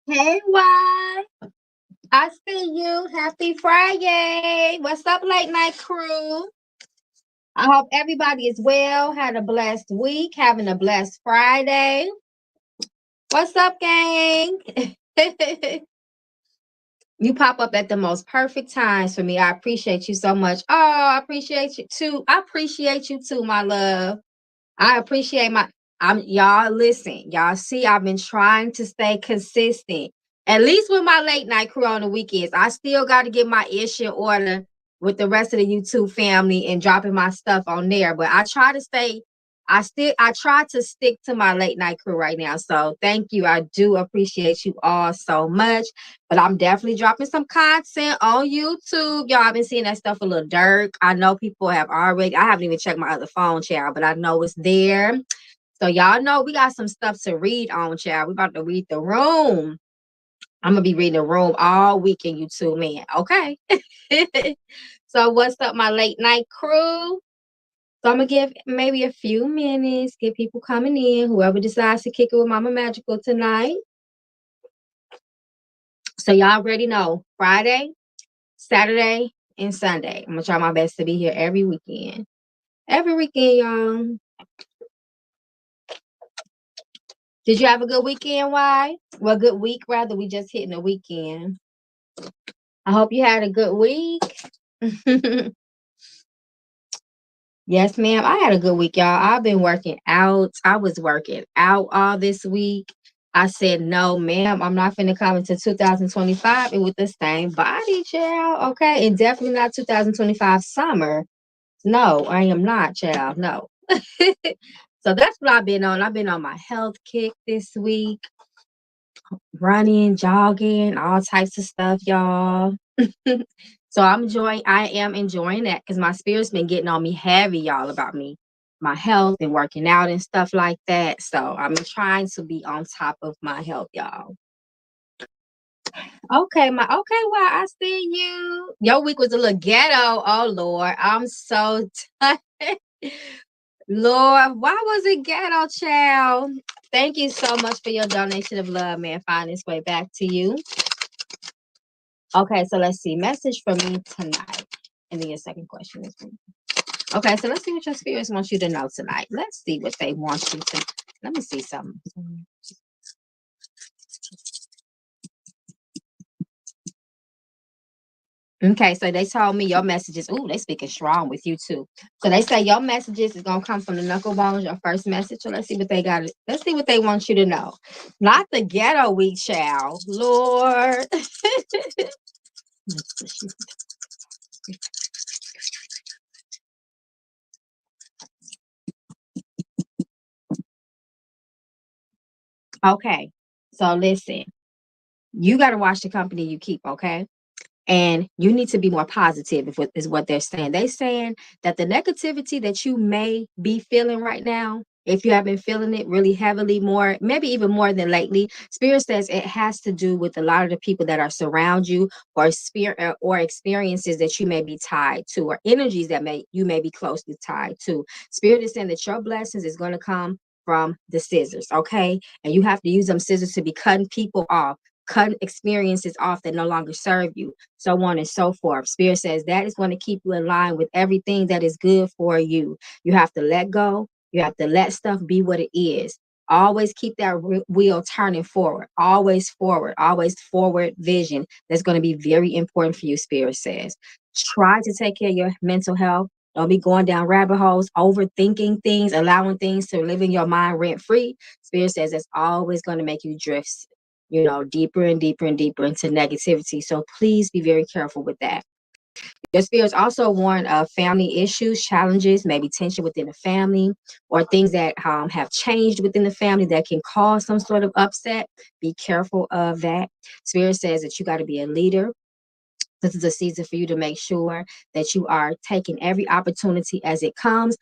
Hey, why? I see you. Happy Friday. What's up, late night crew? I hope everybody is well, had a blessed week, having a blessed Friday. What's up, gang? You pop up at the most perfect times for me. I appreciate you so much. Oh, I appreciate you too. I appreciate you too, my love. I appreciate I'm y'all listen. Y'all see, I've been trying to stay consistent. At least with my late night crew on the weekends. I still got to get my ish in order with the rest of the YouTube family and dropping my stuff on there. But I try to stay, I try to stick to my late night crew right now. So thank you. I do appreciate you all so much. But I'm definitely dropping some content on YouTube. Y'all, I've been seeing that stuff a little dark. I know people have already, I haven't even checked my other phone, child, but I know it's there. So y'all know we got some stuff to read on, child. We about to read the room. I'm gonna be reading the room all weekend, you two, man. Okay. So what's up, my late night crew? So I'm gonna give maybe a few minutes, get people coming in, whoever decides to kick it with Mama Magical tonight. So y'all already know Friday, Saturday, and Sunday. I'm gonna try my best to be here every weekend. Every weekend, y'all. Did you have a good weekend? Why? Well, good week rather. We just hitting the weekend. I hope you had a good week. Yes, ma'am. I had a good week, y'all. I've been working out. I was working out all this week. I said, no, ma'am, I'm not finna come into 2025 and with the same body, child. Okay. And definitely not 2025 summer. No, I am not, child. No. So that's what I've been on. I've been on my health kick this week, running, jogging, all types of stuff, y'all. So I am enjoying that because my spirit's been getting on me heavy, y'all, about my health and working out and stuff like that. So I'm trying to be on top of my health, y'all. Okay, well, I see you. Your week was a little ghetto. Oh Lord, I'm so tired. Lord, why was it ghetto, child? Thank you so much for your donation of love, man. Find its way back to you. Okay, so let's see. Message for me tonight. And then your second question is okay, so let's see what your spirits want you to know tonight. Let's see what they want you to. Let me see something. Okay, so they told me your messages. Ooh, they speaking strong with you too. So they say your messages is gonna come from the knuckle bones, your first message. So let's see what they got. Let's see what they want you to know. Not the ghetto week, child. Lord. Okay, so listen, you got to watch the company you keep. Okay. And you need to be more positive is what they're saying. They're saying that the negativity that you may be feeling right now, if you have been feeling it really heavily more, maybe even more than lately, Spirit says it has to do with a lot of the people that are surround you or spirit or experiences that you may be tied to or energies that you may be closely tied to. Spirit is saying that your blessings is going to come from the scissors, okay? And you have to use them scissors to be cutting people off, cutting experiences off that no longer serve you, so on and so forth. Spirit says that is going to keep you in line with everything that is good for you. You have to let go. You have to let stuff be what it is. Always keep that wheel turning forward. Always forward vision. That's going to be very important for you, Spirit says. Try to take care of your mental health. Don't be going down rabbit holes, overthinking things, allowing things to live in your mind rent free. Spirit says it's always going to make you drift, deeper and deeper and deeper into negativity. So please be very careful with that. Your spirits also warn of family issues, challenges, maybe tension within the family, or things that have changed within the family that can cause some sort of upset. Be careful of that. Spirit says that you got to be a leader. This is a season for you to make sure that you are taking every opportunity as it comes,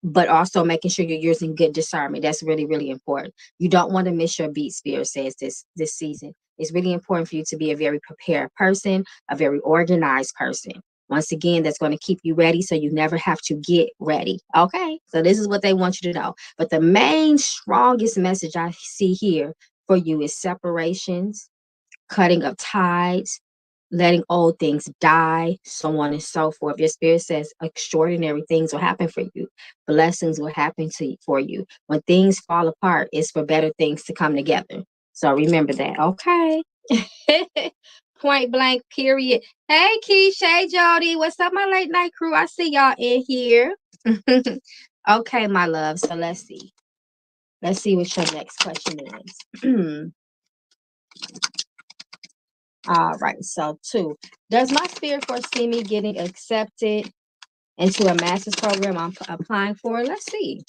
but also making sure you're using good discernment. That's really, really important. You don't want to miss your beat, Spirit says this season. It's really important for you to be a very prepared person, a very organized person. Once again, that's going to keep you ready so you never have to get ready. Okay, so this is what they want you to know. But the main strongest message I see here for you is separations, cutting of ties, letting old things die, so on and so forth. Your spirit says extraordinary things will happen for you. Blessings will happen for you. When things fall apart, it's for better things to come together. So remember that, okay? Point blank, period. Hey, Keisha, hey, Jody. What's up, my late night crew? I see y'all in here. Okay, my love. So let's see. Let's see what your next question is. All right. So, 2. Does my spirit foresee me getting accepted into a master's program I'm applying for? Let's see.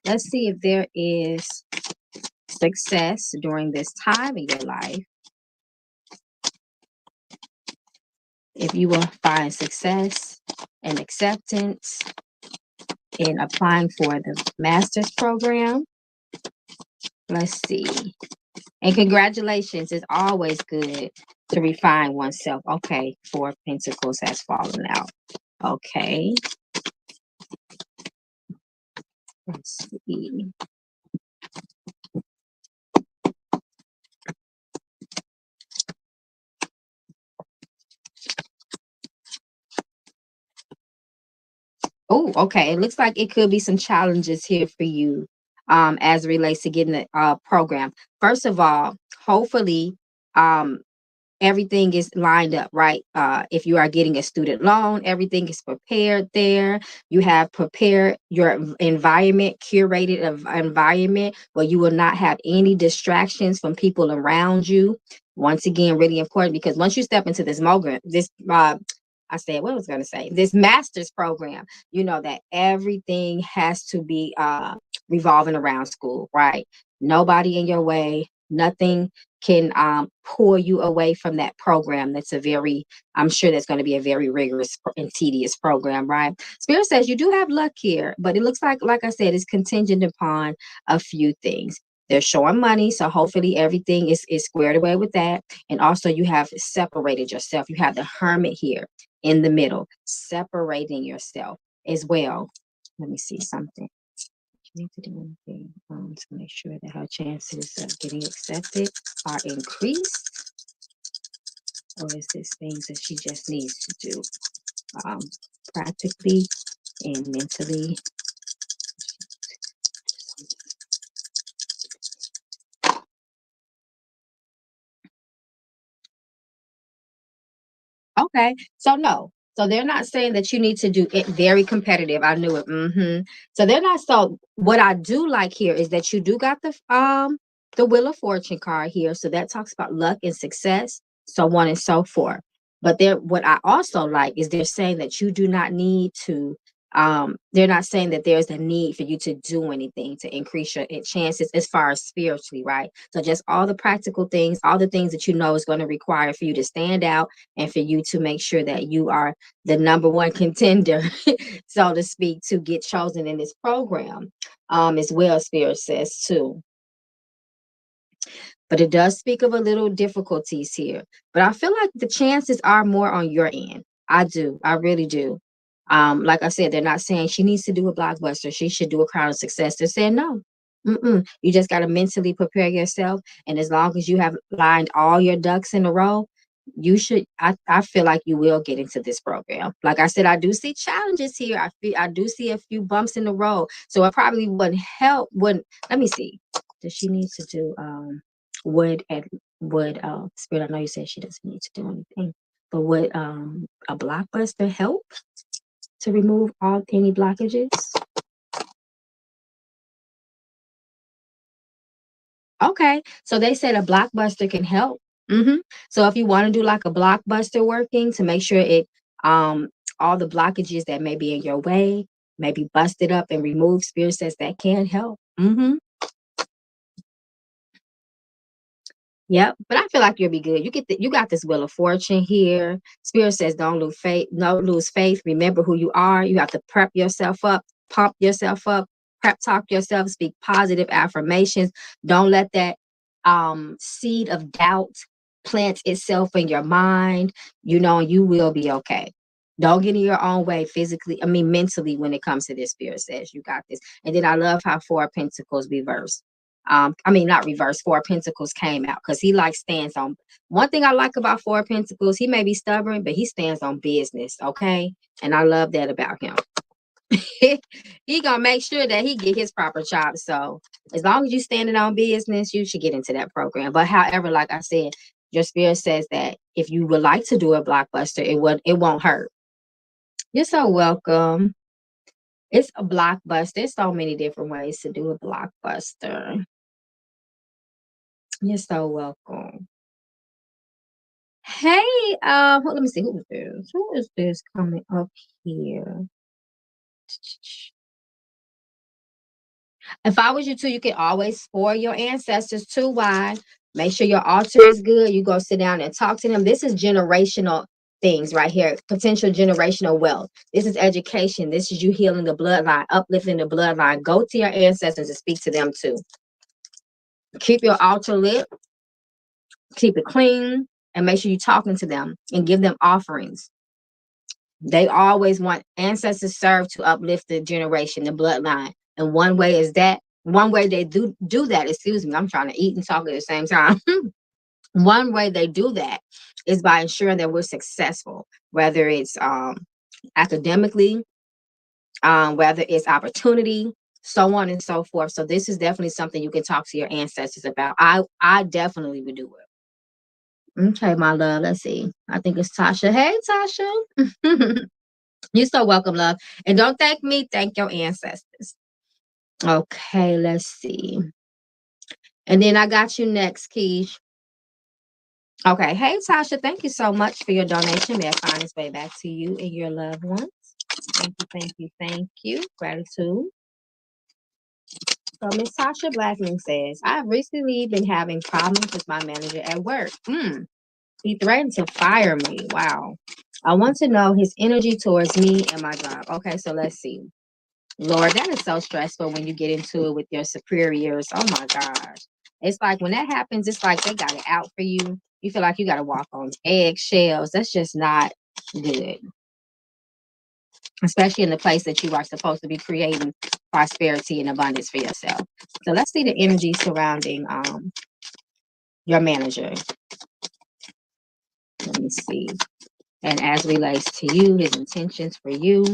Let's see if there is success during this time in your life. If you will find success and acceptance in applying for the master's program. Let's see. And congratulations. It's always good to refine oneself. Okay, 4 of Pentacles has fallen out. Okay. Let's see. Oh, okay. It looks like it could be some challenges here for you as it relates to getting the program. First of all, hopefully um everything is lined up, right? If you are getting a student loan, everything is prepared there. You have prepared your environment, curated environment where you will not have any distractions from people around you. Once again, really important, because once you step into this I said, what was I going to say? This master's program, you know that everything has to be revolving around school, right? Nobody in your way, nothing can pull you away from that program. I'm sure that's going to be a very rigorous and tedious program, right? Spirit says you do have luck here, but it looks like I said, it's contingent upon a few things. They're showing money, so hopefully everything is squared away with that. And also you have separated yourself. You have the hermit here in the middle, separating yourself as well. Let me see something. You need to do anything to make sure that her chances of getting accepted are increased, or is this things that she just needs to do practically and mentally? Okay, so no. So they're not saying that you need to do it very competitive. I knew it. So they're not. So what I do like here is that you do got the Wheel of Fortune card here. So that talks about luck and success, so on and so forth. But what I also like is they're saying that you do not need to. They're not saying that there's a need for you to do anything to increase your chances as far as spiritually, right? So just all the practical things, all the things that you know is going to require for you to stand out and for you to make sure that you are the number one contender, so to speak, to get chosen in this program, as well, Spirit says too. But it does speak of a little difficulties here. But I feel like the chances are more on your end. I do. I really do. Like I said, they're not saying she needs to do a blockbuster. She should do a Crown of Success. They're saying no. You just got to mentally prepare yourself. And as long as you have lined all your ducks in a row, you should, I feel like you will get into this program. Like I said, I do see challenges here. I do see a few bumps in the road. So it probably wouldn't, let me see. Does she need to do, would and would Spirit, I know you said she doesn't need to do anything, but would a blockbuster help to remove any blockages? Okay, so they said a blockbuster can help. So if you want to do like a blockbuster working to make sure it all the blockages that may be in your way may be busted up and removed, Spirit says that can help. Yep, but I feel like you'll be good. You got this Wheel of Fortune here. Spirit says don't lose faith, no lose faith. Remember who you are. You have to prep yourself up, pump yourself up, prep talk yourself, speak positive affirmations. Don't let that seed of doubt plant itself in your mind. You know, you will be okay. Don't get in your own way physically, I mean mentally when it comes to this. Spirit says you got this. And then I love how 4 of Pentacles reverse. I mean, not reverse. Four of Pentacles came out because he like stands on. One thing I like about Four of Pentacles, he may be stubborn, but he stands on business. Okay, and I love that about him. He gonna make sure that he get his proper job. So as long as you standing on business, you should get into that program. But however, like I said, your spirit says that if you would like to do a blockbuster, it won't hurt. You're so welcome. It's a blockbuster. There's so many different ways to do a blockbuster. You're so welcome. Hey, let me see, who is this? Who is this coming up here? If I was you too, you can always spoil your ancestors too. Why? Make sure your altar is good. You go sit down and talk to them. This is generational things right here. Potential generational wealth. This is education. This is you healing the bloodline, uplifting the bloodline. Go to your ancestors and speak to them too. Keep your altar lit. Keep it clean. And make sure you're talking to them and give them offerings. They always want ancestors serve to uplift the generation, the bloodline. And one way is that, one way they do that, excuse me, I'm trying to eat and talk at the same time. One way they do that is by ensuring that we're successful, whether it's academically, whether it's opportunity, so on and so forth. So this is definitely something you can talk to your ancestors about. I definitely would do it. Okay, my love. Let's see. I think it's Tasha. Hey, Tasha. You're so welcome, love. And don't thank me, thank your ancestors. Okay, let's see. And then I got you next, Keish. Okay, hey, Tasha, thank you so much for your donation. May I find its way back to you and your loved ones. Thank you, thank you, thank you. Gratitude. So Miss Tasha Blackman says, I've recently been having problems with my manager at work. He threatened to fire me. Wow. I want to know his energy towards me and my job. Okay, so let's see. Lord, that is so stressful when you get into it with your superiors. Oh my gosh. It's like when that happens, it's like they got it out for you. You feel like you got to walk on eggshells. That's just not good. Especially in the place that you are supposed to be creating prosperity and abundance for yourself. So let's see the energy surrounding your manager. Let me see. And as relates to you, his intentions for you.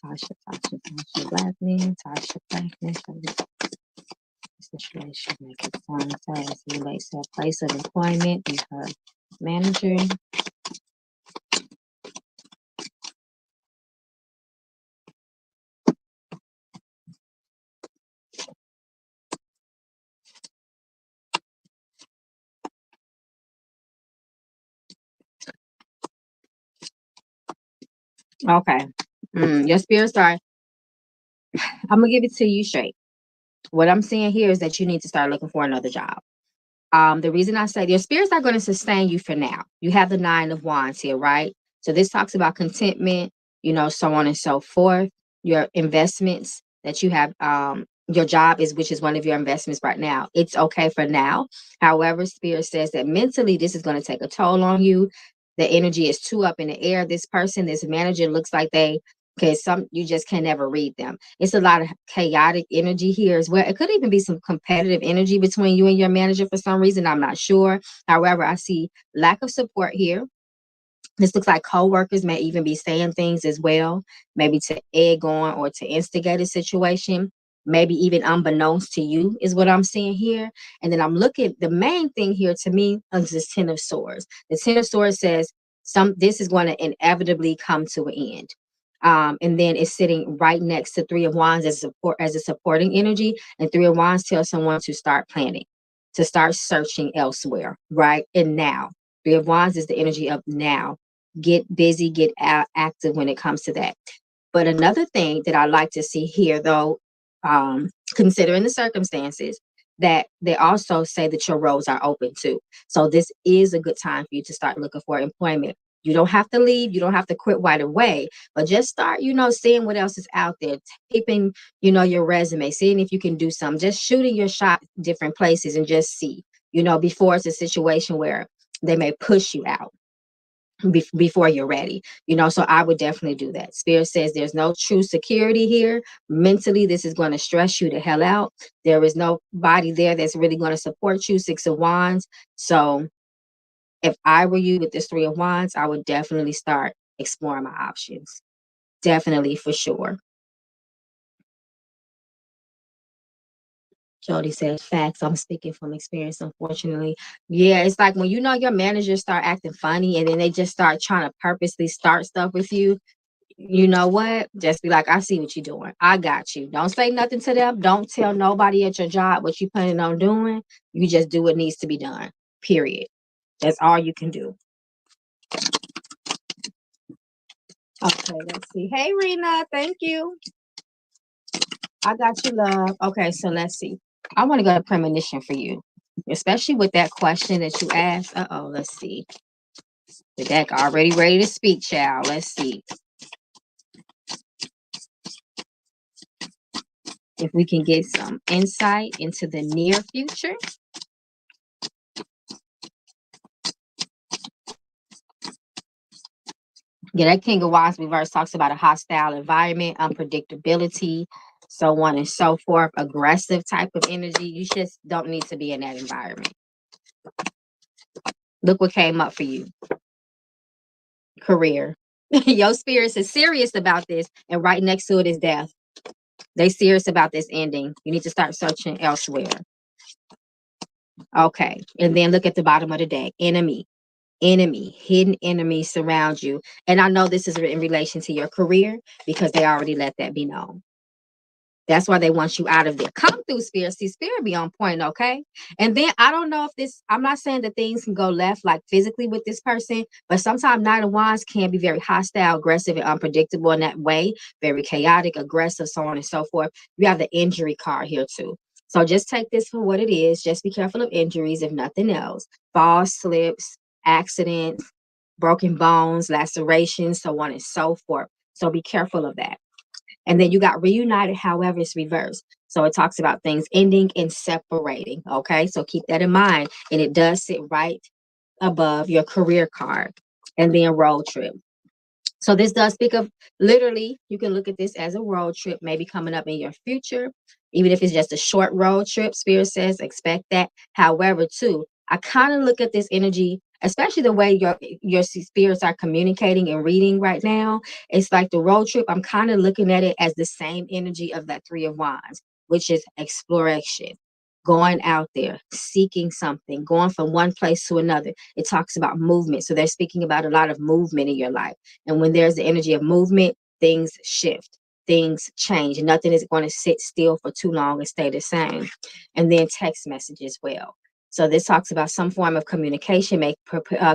Tasha Blackman, Tasha Blackman. Situation make it fun as it relates to a place of employment and her manager. Okay. Your spirit star. I'm gonna give it to you straight. What I'm seeing here is that you need to start looking for another job. The reason I say your spirits are going to sustain you for now. You have the 9 of Wands here, right? So this talks about contentment, so on and so forth. Your investments that you have, your job is, which is one of your investments right now. It's okay for now. However, spirit says that mentally this is going to take a toll on you. The energy is too up in the air. This person, this manager looks like you just can never read them. It's a lot of chaotic energy here as well. It could even be some competitive energy between you and your manager for some reason. I'm not sure. However, I see lack of support here. This looks like co-workers may even be saying things as well, maybe to egg on or to instigate a situation, maybe even unbeknownst to you is what I'm seeing here. And then I'm looking, the main thing here to me is this 10 of Swords. The 10 of Swords says this is going to inevitably come to an end. And then it's sitting right next to 3 of Wands as a supporting energy, and 3 of Wands tells someone to start planning, to start searching elsewhere, right? And now, 3 of Wands is the energy of now. Get busy, get active when it comes to that. But another thing that I like to see here, though, considering the circumstances, that they also say that your roles are open too. So this is a good time for you to start looking for employment. You don't have to leave. You don't have to quit right away, but just start, seeing what else is out there, taping, your resume, seeing if you can do something, just shooting your shot different places and just see, before it's a situation where they may push you out. before you're ready, so I would definitely do that. Spirit says there's no true security here. Mentally, this is going to stress you the hell out. There is nobody there that's really going to support you. Six of Wands. So if I were you with this Three of Wands, I would definitely start exploring my options. Definitely, for sure. Jody says, facts. I'm speaking from experience, unfortunately. Yeah, it's like when your managers start acting funny and then they just start trying to purposely start stuff with you. You know what? Just be like, I see what you're doing. I got you. Don't say nothing to them. Don't tell nobody at your job what you planning on doing. You just do what needs to be done. Period. That's all you can do. Okay, let's see. Hey, Rena. Thank you. I got you, love. Okay, so let's see. I want to go to premonition for you, especially with that question that you asked. Let's see. The deck already ready to speak, child. Let's see if we can get some insight into the near future. Yeah, that King of Wands reverse talks about a hostile environment, unpredictability, so on and so forth, aggressive type of energy. You just don't need to be in that environment. Look what came up for you. Career. Your spirits is serious about this, and right next to it is death. They serious about this ending. You need to start searching elsewhere. Okay, and then look at the bottom of the deck. Enemy, hidden enemies surround you. And I know this is in relation to your career because they already let that be known. That's why they want you out of there. Come through, Spirit. See, Spirit be on point, okay? And then I don't know if I'm not saying that things can go left like physically with this person, but sometimes Nine of Wands can be very hostile, aggressive, and unpredictable in that way. Very chaotic, aggressive, so on and so forth. You have the injury card here too. So just take this for what it is. Just be careful of injuries, if nothing else. Falls, slips, accidents, broken bones, lacerations, so on and so forth. So be careful of that. And then you got reunited, however, it's reversed. So it talks about things ending and separating. Okay. So keep that in mind. And it does sit right above your career card. And then road trip. So this does speak of literally, you can look at this as a road trip, maybe coming up in your future, even if it's just a short road trip. Spirit says, expect that. However, too, I kind of look at this energy, especially the way your spirits are communicating and reading right now. It's like the road trip. I'm kind of looking at it as the same energy of that Three of Wands, which is exploration, going out there, seeking something, going from one place to another. It talks about movement. So they're speaking about a lot of movement in your life. And when there's the energy of movement, things shift, things change. Nothing is going to sit still for too long and stay the same. And then text message as well. So this talks about some form of communication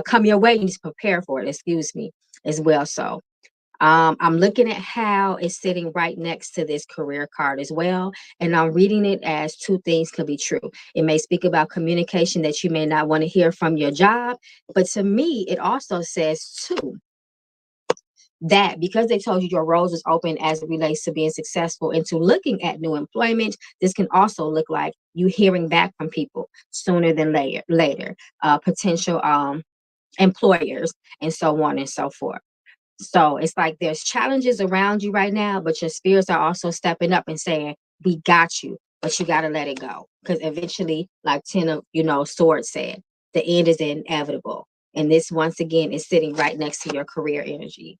come your way. You need to prepare for it, excuse me, as well. So I'm looking at how it's sitting right next to this career card as well. And I'm reading it as two things could be true. It may speak about communication that you may not want to hear from your job. But to me, it also says too, that because they told you your roles is open as it relates to being successful into looking at new employment, this can also look like you hearing back from people sooner than later, potential employers, and so on and so forth. So it's like there's challenges around you right now, but your spirits are also stepping up and saying, we got you, but you got to let it go. Because eventually, like Ten of, Swords said, the end is inevitable. And this, once again, is sitting right next to your career energy.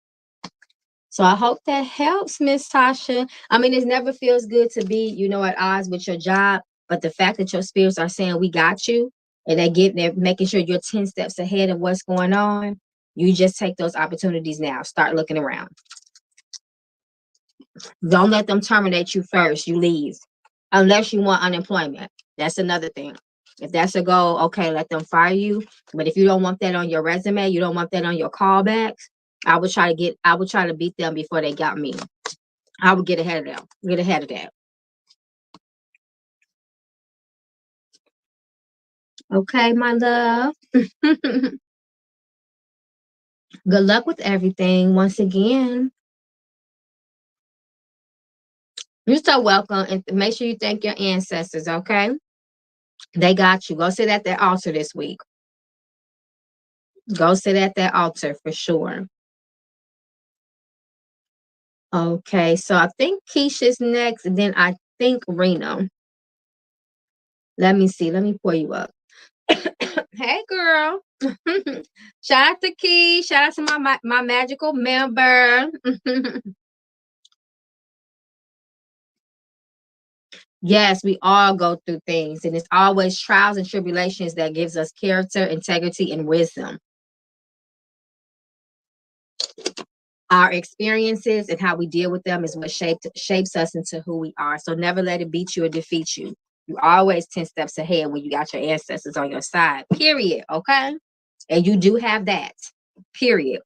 So I hope that helps, Miss Tasha. I mean, it never feels good to be, at odds with your job, but the fact that your spirits are saying we got you, and they're making sure you're 10 steps ahead of what's going on, you just take those opportunities now. Start looking around. Don't let them terminate you first. You leave. Unless you want unemployment. That's another thing. If that's a goal, okay, let them fire you. But if you don't want that on your resume, you don't want that on your callbacks, I would try to beat them before they got me. I would get ahead of them. Get ahead of that. Okay, my love. Good luck with everything once again. You're so welcome. And make sure you thank your ancestors, okay? They got you. Go sit at their altar this week. Go sit at that altar for sure. Okay, so I think Keisha's next, and then I think Rena. Let me see. Let me pull you up. Hey, girl. Shout out to Key. Shout out to my magical member. Yes, we all go through things, and it's always trials and tribulations that gives us character, integrity, and wisdom. Our experiences and how we deal with them is what shapes us into who we are. So never let it beat you or defeat you. You always 10 steps ahead when you got your ancestors on your side. Period. Okay? And you do have that. Period.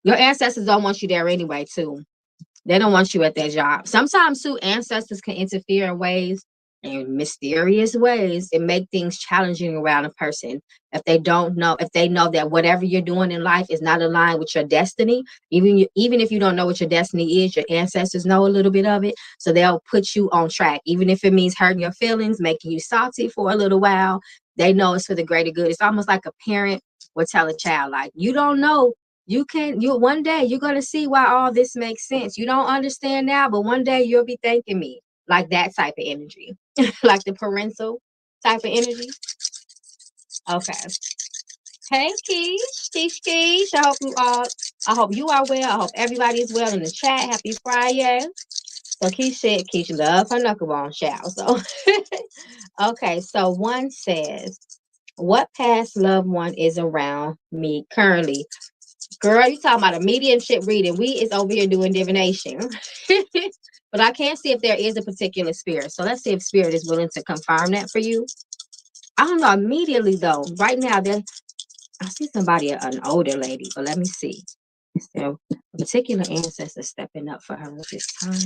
Your ancestors don't want you there anyway, too. They don't want you at that job. Sometimes, too, ancestors can interfere in ways, in mysterious ways, and make things challenging around a person. If they know that whatever you're doing in life is not aligned with your destiny, even if you don't know what your destiny is, your ancestors know a little bit of it. So they'll put you on track, even if it means hurting your feelings, making you salty for a little while. They know it's for the greater good. It's almost like a parent would tell a child, like, you don't know, you one day you're gonna see why all this makes sense. You don't understand now, but one day you'll be thanking me. Like that type of energy. Like the parental type of energy. Okay. Hey Keish. I hope you are well. I hope everybody is well in the chat. Happy Friday. So Keish said Keish love her knucklebone shout. So okay, so one says, what past loved one is around me currently? Girl, you talking about a mediumship reading. We is over here doing divination. But I can't see if there is a particular spirit. So let's see if spirit is willing to confirm that for you. I don't know immediately though. Right now, I see somebody, an older lady, but let me see. So a particular ancestor stepping up for her at this time.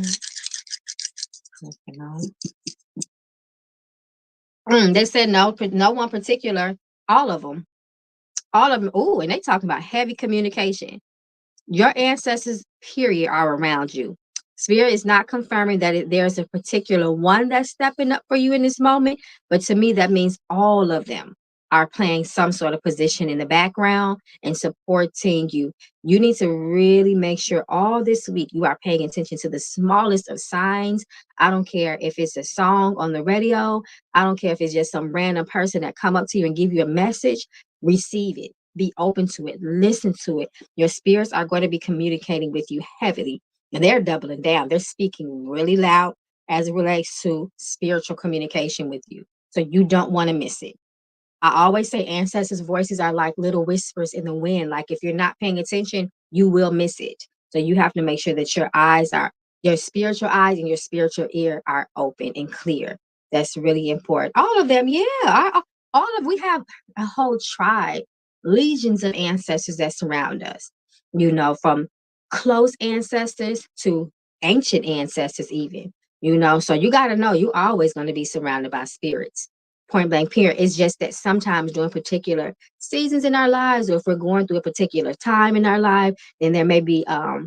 They said no one particular. All of them. All of them. Ooh, and they talking about heavy communication. Your ancestors, period, are around you. Spirit is not confirming that there's a particular one that's stepping up for you in this moment, but to me, that means all of them are playing some sort of position in the background and supporting you. You need to really make sure all this week you are paying attention to the smallest of signs. I don't care if it's a song on the radio. I don't care if it's just some random person that come up to you and give you a message. Receive it. Be open to it. Listen to it. Your spirits are going to be communicating with you heavily, and they're doubling down. They're speaking really loud as it relates to spiritual communication with you. So you don't want to miss it. I always say ancestors' voices are like little whispers in the wind. Like if you're not paying attention, you will miss it. So you have to make sure that your spiritual eyes and your spiritual ear are open and clear. That's really important. All of them, yeah. We have a whole tribe, legions of ancestors that surround us. From close ancestors to ancient ancestors, even. So you got to know you always going to be surrounded by spirits. Point blank period. It's just that sometimes during particular seasons in our lives, or if we're going through a particular time in our life, then there may be a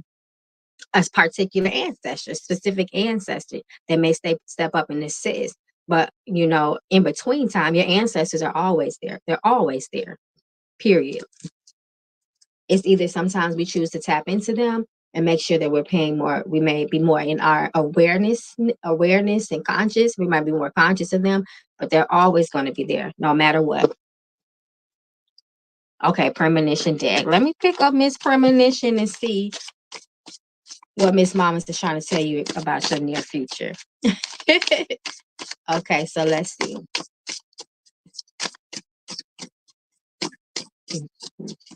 particular ancestor, specific ancestor that may step up and assist. But in between time, your ancestors are always there. They're always there. Period. It's either sometimes we choose to tap into them and make sure that we're paying more. We may be more in our awareness and conscious. We might be more conscious of them, but they're always going to be there no matter what. Okay, premonition deck. Let me pick up Miss Premonition and see what Miss Mamas is trying to tell you about your near future. Okay, so let's see.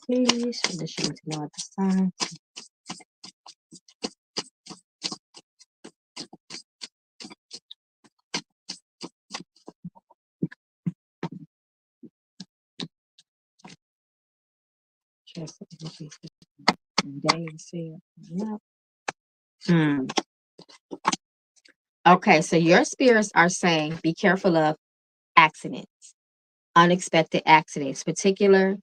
Please, finishing to know at this time. Okay, so your spirits are saying be careful of accidents, unexpected accidents, specifically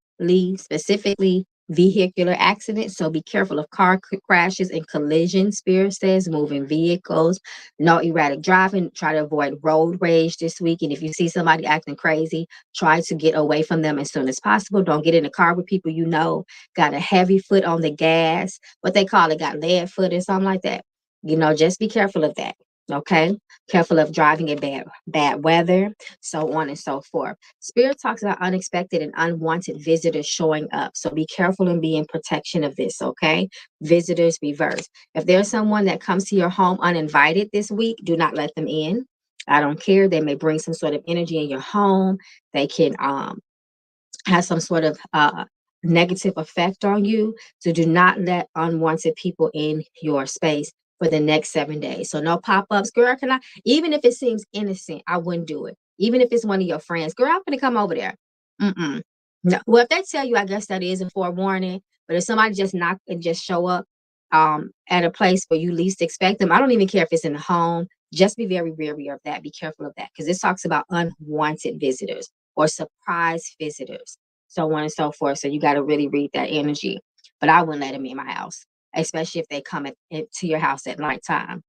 vehicular accidents. So be careful of car crashes and collisions. Spirit says moving vehicles, no erratic driving. Try to avoid road rage this week. And if you see somebody acting crazy, try to get away from them as soon as possible. Don't get in a car with people you know got a heavy foot on the gas. What they call it, got lead foot or something like that. Just be careful of that. Okay, careful of driving in bad weather, so on and so forth. Spirit talks about unexpected and unwanted visitors showing up. So be careful and be in protection of this, okay? Visitors reverse. If there's someone that comes to your home uninvited this week, do not let them in. I don't care. They may bring some sort of energy in your home. They can has some sort of negative effect on you. So do not let unwanted people in your space for the next 7 days. So no pop-ups. Girl, can I, even if it seems innocent, I wouldn't do it. Even if it's one of your friends. Girl, I'm gonna come over there. Mm-mm. No. Well, if they tell you, I guess that is a forewarning. But if somebody just knock and just show up at a place where you least expect them, I don't even care if it's in the home. Just be very wary of that. Be careful of that. Because this talks about unwanted visitors or surprise visitors, so on and so forth. So you got to really read that energy. But I wouldn't let them in my house, especially if they come to your house at nighttime.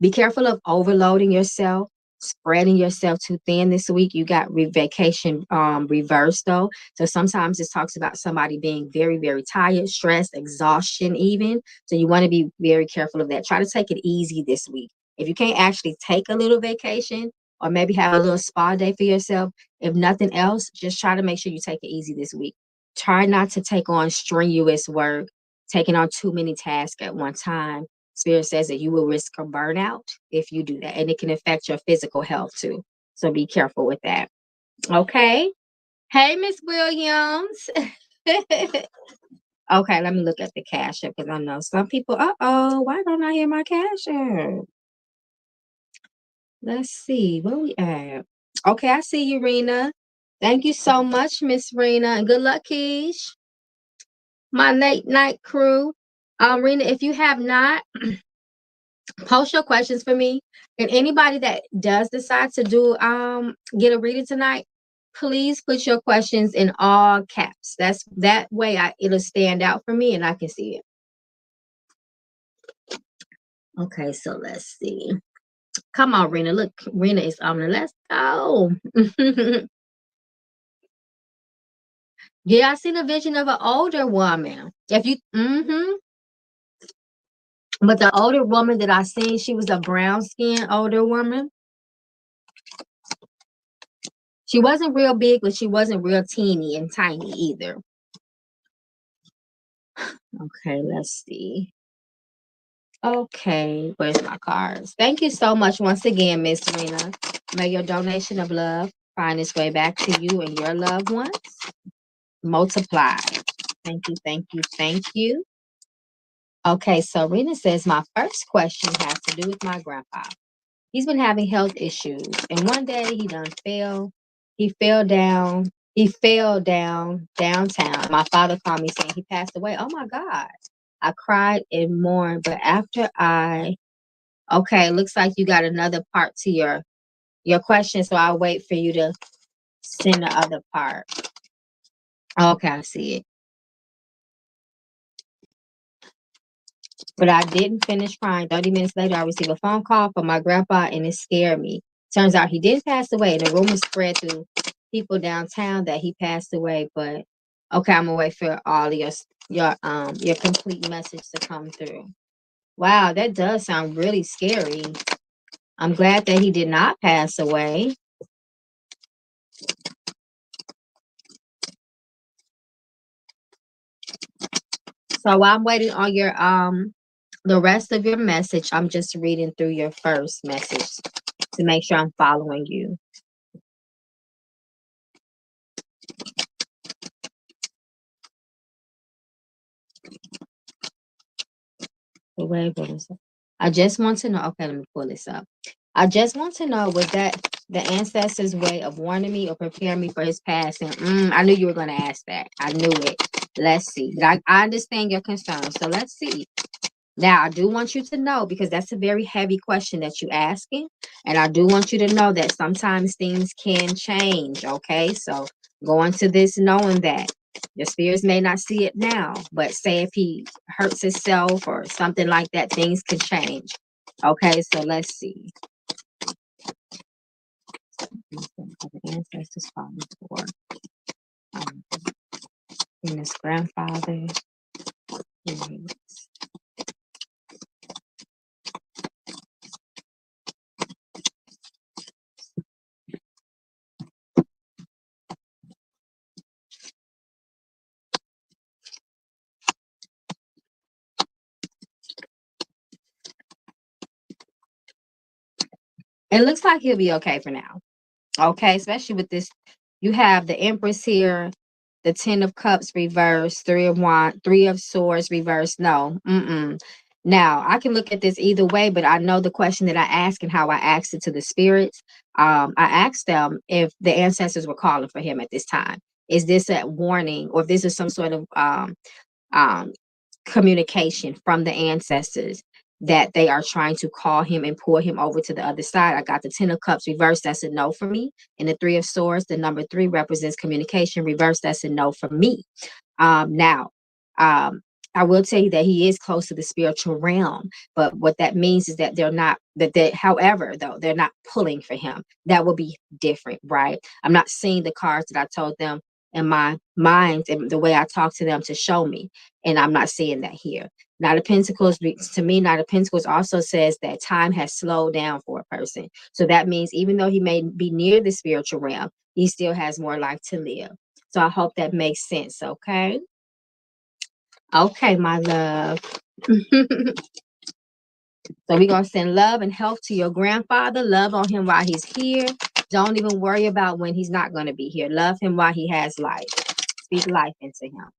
Be careful of overloading yourself, spreading yourself too thin this week. You got vacation reversed though. So sometimes this talks about somebody being very, very tired, stressed, exhaustion even. So you want to be very careful of that. Try to take it easy this week. If you can't actually take a little vacation or maybe have a little spa day for yourself, if nothing else, just try to make sure you take it easy this week. Try not to take on strenuous work, taking on too many tasks at one time. Spirit says that you will risk a burnout if you do that, and it can affect your physical health too. So be careful with that. Okay. Hey, Miss Williams. Okay, let me look at the Cashapp because I know some people. Why don't I hear my Cashapp? Let's see where we at. Okay, I see you, Rena. Thank you so much, Miss Rena, and good luck, Keish. My late night crew. Rena, if you have not, post your questions for me. And anybody that does decide to do get a reading tonight, please put your questions in all caps. That way it'll stand out for me and I can see it. Okay, so let's see. Come on, Rena. Look, Rena is on the let's go. Yeah, I see the vision of an older woman. If you but the older woman that I seen, she was a brown skinned older woman. She wasn't real big, but she wasn't real teeny and tiny either. Okay, let's see. Okay, where's my cards? Thank you so much once again, Miss Rena. May your donation of love find its way back to you and your loved ones. Multiply. Thank you, thank you, thank you. Okay, so Rena says my first question has to do with my grandpa. He's been having health issues, and one day he done fell. He fell down. He fell down downtown. My father called me saying he passed away. Oh my God. I cried and mourned, but okay, looks like you got another part to your question, so I'll wait for you to send the other part. Okay, I see it. But I didn't finish crying. 30 minutes later, I received a phone call from my grandpa, and it scared me. Turns out he did pass away. The rumor spread through people downtown that he passed away. But okay, I'm gonna wait for all of your complete message to come through. Wow, that does sound really scary. I'm glad that he did not pass away. So while I'm waiting on your the rest of your message, I'm just reading through your first message to make sure I'm following you. I just want to know. Okay, let me pull this up. I just want to know, was that the ancestors' way of warning me or preparing me for his passing? I knew you were going to ask that. I knew it. Let's see. I understand your concern. So let's see. Now, I do want you to know, because that's a very heavy question that you're asking. And I do want you to know that sometimes things can change. Okay, so go into this knowing that. Your spirits may not see it now, but say if he hurts himself or something like that, things could change. Okay, so let's see. The ancestors calling for um, his grandfather. It looks like he'll be okay for now. Okay, especially with this, you have the Empress here, the Ten of Cups reversed, Three of Swords reversed. No, Now I can look at this either way, but I know the question that I asked and how I asked it to the spirits. I asked them if the ancestors were calling for him at this time. Is this a warning, or if this is some sort of um, communication from the ancestors that they are trying to call him and pull him over to the other side? I got the Ten of Cups reversed. That's a no for me. And the Three of Swords, the number 3 represents communication. Reversed, that's a no for me. Now, um, I will tell you that he is close to the spiritual realm, but what that means is that they're not, however, though, they're not pulling for him. That will be different, right? I'm not seeing the cards that I told them in my mind and the way I talk to them to show me. And I'm not seeing that here. Knight of Pentacles, to me, Knight of Pentacles also says that time has slowed down for a person. So that means even though he may be near the spiritual realm, he still has more life to live. So I hope that makes sense, okay? Okay, my love. So we're going to send love and health to your grandfather. Love on him while he's here. Don't even worry about when he's not going to be here. Love him while he has life. Speak life into him.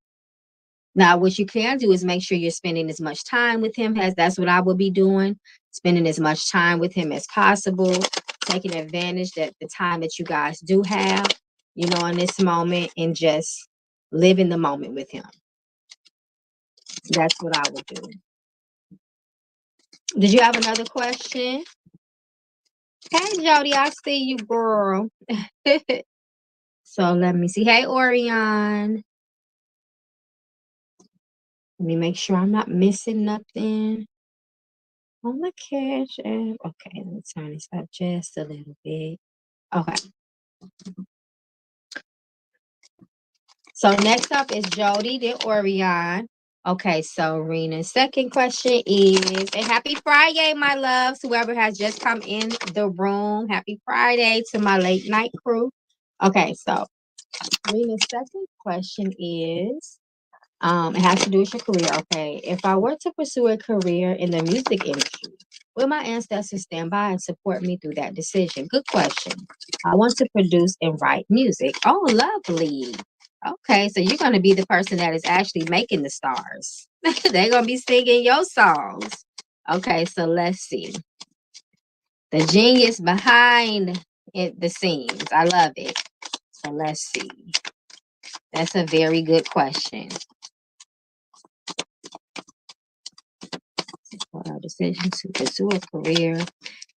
Now, what you can do is make sure you're spending as much time with him as that's what I will be doing. Spending as much time with him as possible. Taking advantage that the time that you guys do have, you know, in this moment, and just live in the moment with him. That's what I would do. Did you have another question? Hey, Jody, I see you, girl. So let me see. Hey, Orion. Let me make sure I'm not missing nothing on the Cash App. Okay, let me turn this up just a little bit. Okay. So next up is Jody, then Orion. Okay, so Rena's second question is, and happy Friday, my loves. Whoever has just come in the room, happy Friday to my late night crew. Okay, so Rena's second question is, it has to do with your career. Okay, if I were to pursue a career in the music industry, will my ancestors stand by and support me through that decision? Good question. I want to produce and write music. Oh, lovely. Okay, so you're going to be the person that is actually making the stars. They're going to be singing your songs. Okay, so let's see. The genius behind the scenes. I love it. So let's see. That's a very good question. For her decision to pursue a career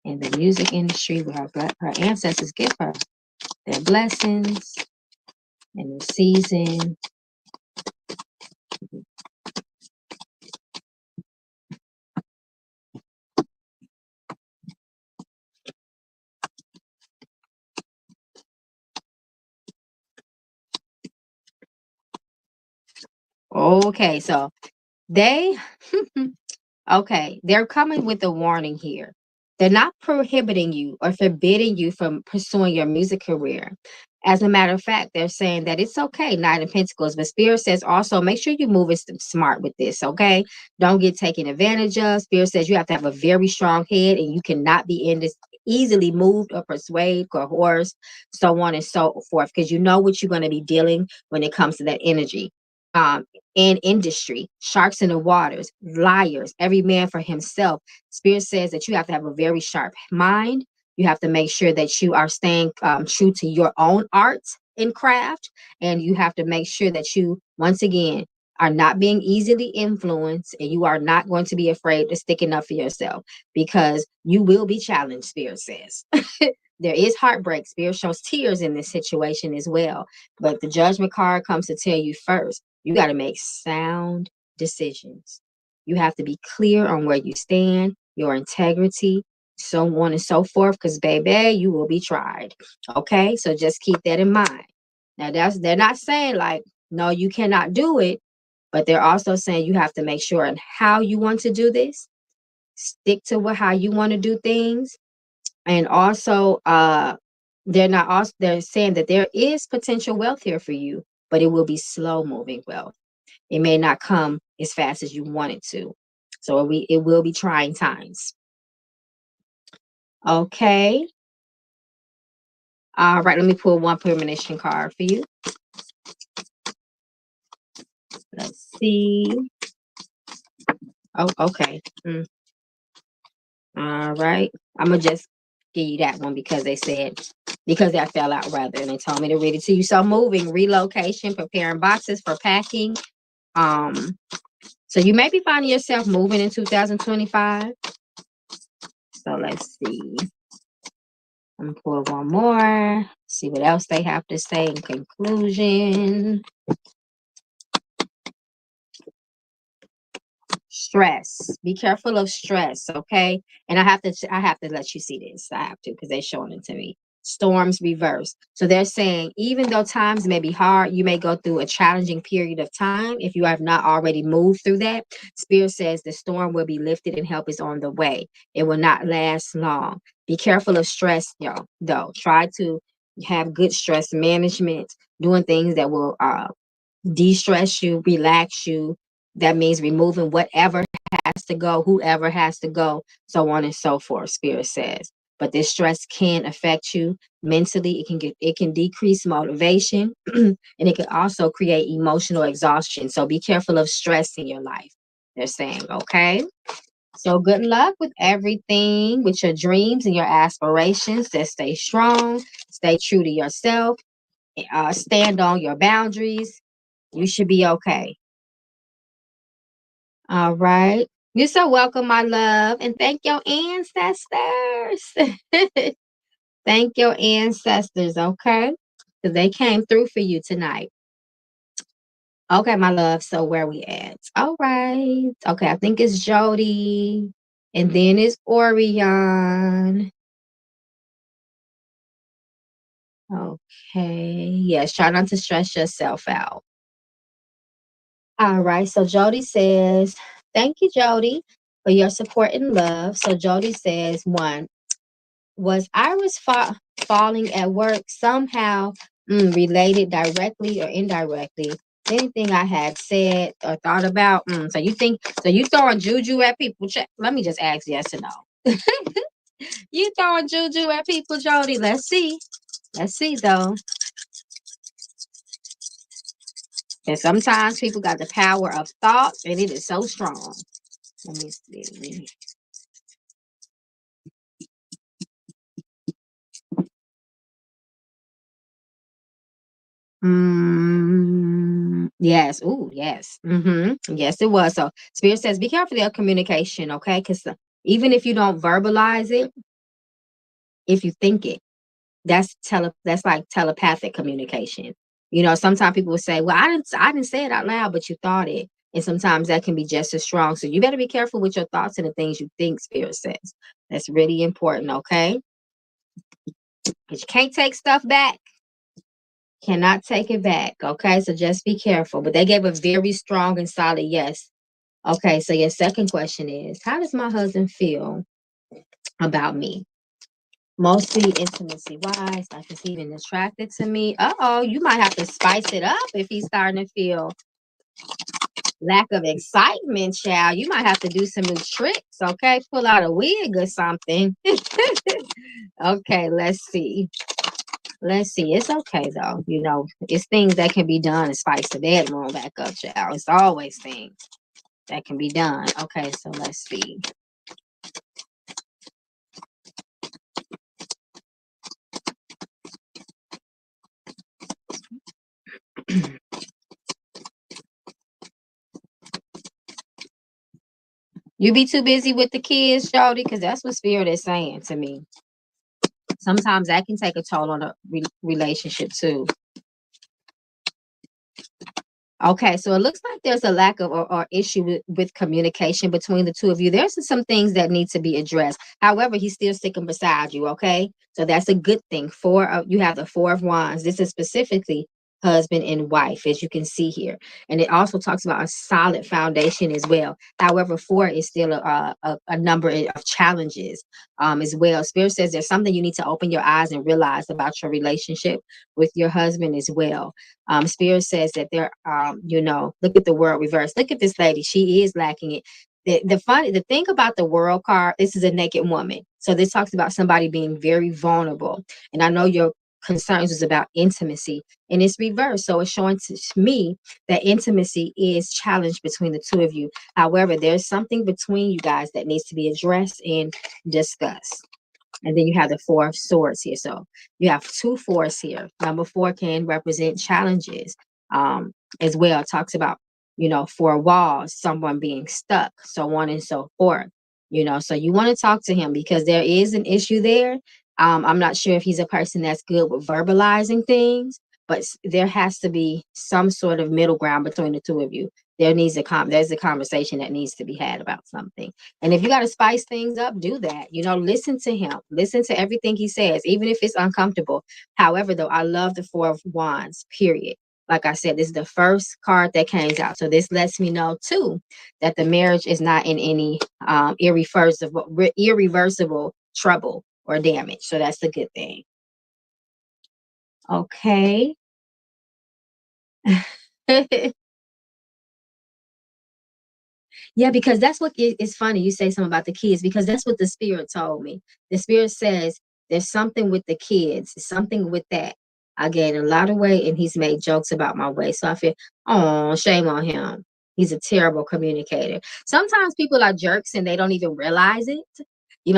in the music industry, where her ancestors give her their blessings in the season. Okay, so they okay, they're coming with a warning here. They're not prohibiting you or forbidding you from pursuing your music career. As a matter of fact, they're saying that it's okay, Knight of Pentacles. But Spirit says also make sure you move it smart with this, okay? Don't get taken advantage of. Spirit says you have to have a very strong head and you cannot be in this easily moved or persuaded, coerced, so on and so forth, because you know what you're going to be dealing when it comes to that energy. In industry, sharks in the waters, liars, every man for himself. Spirit says that you have to have a very sharp mind. You have to make sure that you are staying true to your own art and craft. And you have to make sure that you, once again, are not being easily influenced, and you are not going to be afraid to sticking up for yourself, because you will be challenged, Spirit says. there is heartbreak. Spirit shows tears in this situation as well. But the judgment card comes to tell you first, you got to make sound decisions. You have to be clear on where you stand, your integrity, so on and so forth, because baby, you will be tried. Okay, so just keep that in mind. Now, they're not saying like, no, you cannot do it, but they're also saying you have to make sure and how you want to do this. Stick to how you want to do things. And also, they're saying that there is potential wealth here for you, but it will be slow moving wealth. It may not come as fast as you want it to. So it will be trying times. Okay. All right, let me pull one premonition card for you. Let's see. Oh, okay. All right. I'm going to just give you that one because that fell out rather, and they told me to read it to you. So moving, relocation, preparing boxes for packing. So you may be finding yourself moving in 2025. So let's see. I'm going to pull one more. See what else they have to say in conclusion. Stress. Be careful of stress, okay? And I have to let you see this. I have to because they're showing it to me. Storms reverse. So they're saying even though times may be hard, you may go through a challenging period of time. If you have not already moved through that, Spirit says the storm will be lifted and help is on the way. It will not last long. Be careful of stress, y'all, though. Try to have good stress management, doing things that will de-stress you, relax you. That means removing whatever has to go, whoever has to go, so on and so forth, Spirit says. But this stress can affect you mentally. It can decrease motivation and it can also create emotional exhaustion. So be careful of stress in your life. They're saying, okay? So good luck with everything, with your dreams and your aspirations. Just stay strong, stay true to yourself, stand on your boundaries. You should be okay. All right. You're so welcome, my love. And thank your ancestors. Thank your ancestors, okay? Because they came through for you tonight. Okay, my love. So where we at? All right. Okay, I think it's Jody. And then it's Orion. Okay. Yes, try not to stress yourself out. All right. So Jody says, thank you, Jody, for your support and love. So Jody says, one, was Iris falling at work somehow related directly or indirectly? Anything I had said or thought about? So you throwing juju at people? Let me just ask yes or no. You throwing juju at people, Jody? Let's see. Let's see though. And sometimes people got the power of thought, and it is so strong. Let me see. Yes. Oh, yes. Yes, it was. So Spirit says, be careful of communication, okay? Because even if you don't verbalize it, if you think it, that's like telepathic communication. You know, sometimes people will say, well, I didn't say it out loud, but you thought it. And sometimes that can be just as strong. So you better be careful with your thoughts and the things you think, Spirit says. That's really important, okay? Because you can't take stuff back. Cannot take it back. Okay. So just be careful. But they gave a very strong and solid yes. Okay. So your second question is, how does my husband feel about me? Mostly intimacy wise, like he's even attracted to me. Uh-oh, you might have to spice it up if he's starting to feel lack of excitement, child. You might have to do some new tricks, okay? Pull out a wig or something. Okay, let's see. Let's see. It's okay though. You know, it's things that can be done to spice the bedroom back up, child. It's always things that can be done. Okay, so let's see. You be too busy with the kids, Jody, because that's what Spirit is saying to me. Sometimes that can take a toll on a relationship too. Okay, so it looks like there's a lack of or issue with communication between the two of you. There's some things that need to be addressed. However, he's still sticking beside you. Okay, so that's a good thing. You have the Four of Wands. This is specifically husband and wife, as you can see here, and it also talks about a solid foundation as well. However, four is still a number of challenges as well. Spirit says there's something you need to open your eyes and realize about your relationship with your husband as well. Spirit says that look at the world reverse. Look at this lady. She is lacking it. The thing about the world card, this is a naked woman. So this talks about somebody being very vulnerable. And I know your concerns is about intimacy, and it's reversed. So it's showing to me that intimacy is challenged between the two of you. However, there's something between you guys that needs to be addressed and discussed. And then you have the Four of Swords here. So you have two fours here. Number four can represent challenges as well. It talks about, four walls, someone being stuck, so on and so forth. So you want to talk to him because there is an issue there. I'm not sure if he's a person that's good with verbalizing things, but there has to be some sort of middle ground between the two of you. There's a conversation that needs to be had about something. And if you got to spice things up, do that. Listen to him. Listen to everything he says, even if it's uncomfortable. However, though, I love the Four of Wands, period. Like I said, this is the first card that came out. So this lets me know, too, that the marriage is not in any irreversible trouble or damage. So that's a good thing. Okay. Yeah, because that's what it's funny. You say something about the kids because that's what the spirit told me. The spirit says there's something with the kids, something with that. I gained a lot of weight and he's made jokes about my weight. So I feel, oh, shame on him. He's a terrible communicator. Sometimes people are jerks and they don't even realize it.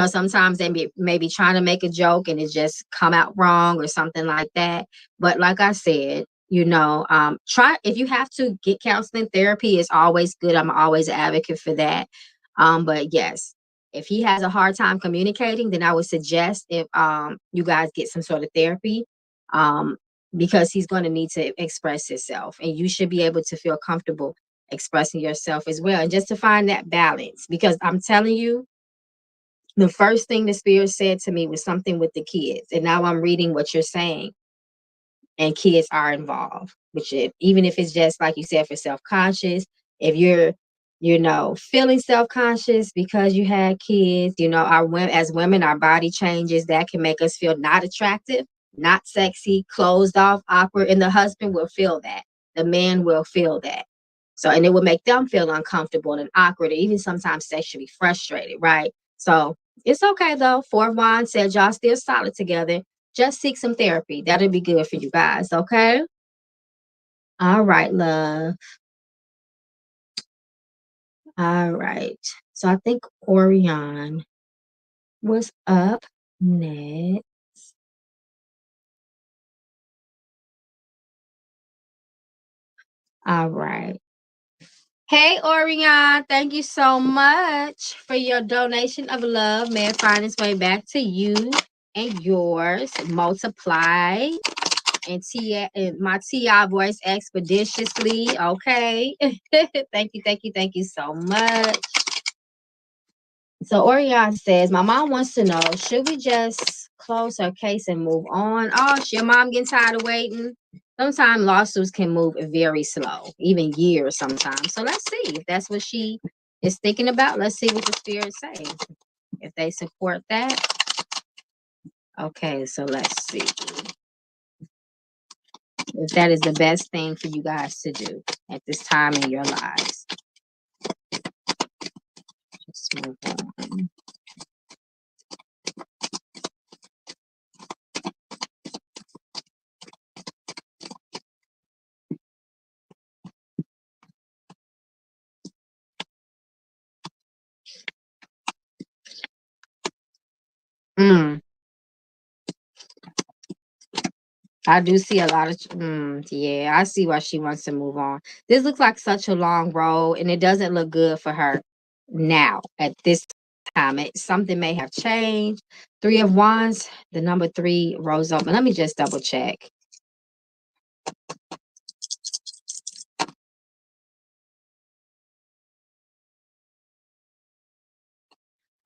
Sometimes they may be trying to make a joke and it just come out wrong or something like that. But like I said, try if you have to get counseling. Therapy is always good. I'm always an advocate for that. But yes, if he has a hard time communicating, then I would suggest if you guys get some sort of therapy, um because he's going to need to express himself and you should be able to feel comfortable expressing yourself as well, and just to find that balance, because I'm telling you, the first thing the spirit said to me was something with the kids, and now I'm reading what you're saying, and kids are involved, which even if it's just like you said, for self-conscious, if you're feeling self-conscious because you had kids, our women, as women, our body changes that can make us feel not attractive, not sexy, closed off, awkward, and the husband will feel that, the man will feel that. So, and it will make them feel uncomfortable and awkward, and even sometimes sexually frustrated, right? So it's okay though. Four of Wands said y'all still solid together. Just seek some therapy. That'll be good for you guys, okay? All right, love. All right. So I think Orion was up next. All right. Hey, Orion, thank you so much for your donation of love. May it find its way back to you and yours, multiply, and my TI voice expeditiously. Okay. Thank you so much. So Orion says, my mom wants to know, should we just close her case and move on? Oh, your mom getting tired of waiting? Sometimes lawsuits can move very slow, even years sometimes. So let's see if that's what she is thinking about. Let's see what the spirits say, if they support that. Okay, so let's see if that is the best thing for you guys to do at this time in your lives. Just move on. Mm. I do see a lot of, yeah, I see why she wants to move on. This looks like such a long road, and it doesn't look good for her now at this comment. Something may have changed. 3 of Wands, the number 3 rose up. And let me just double check.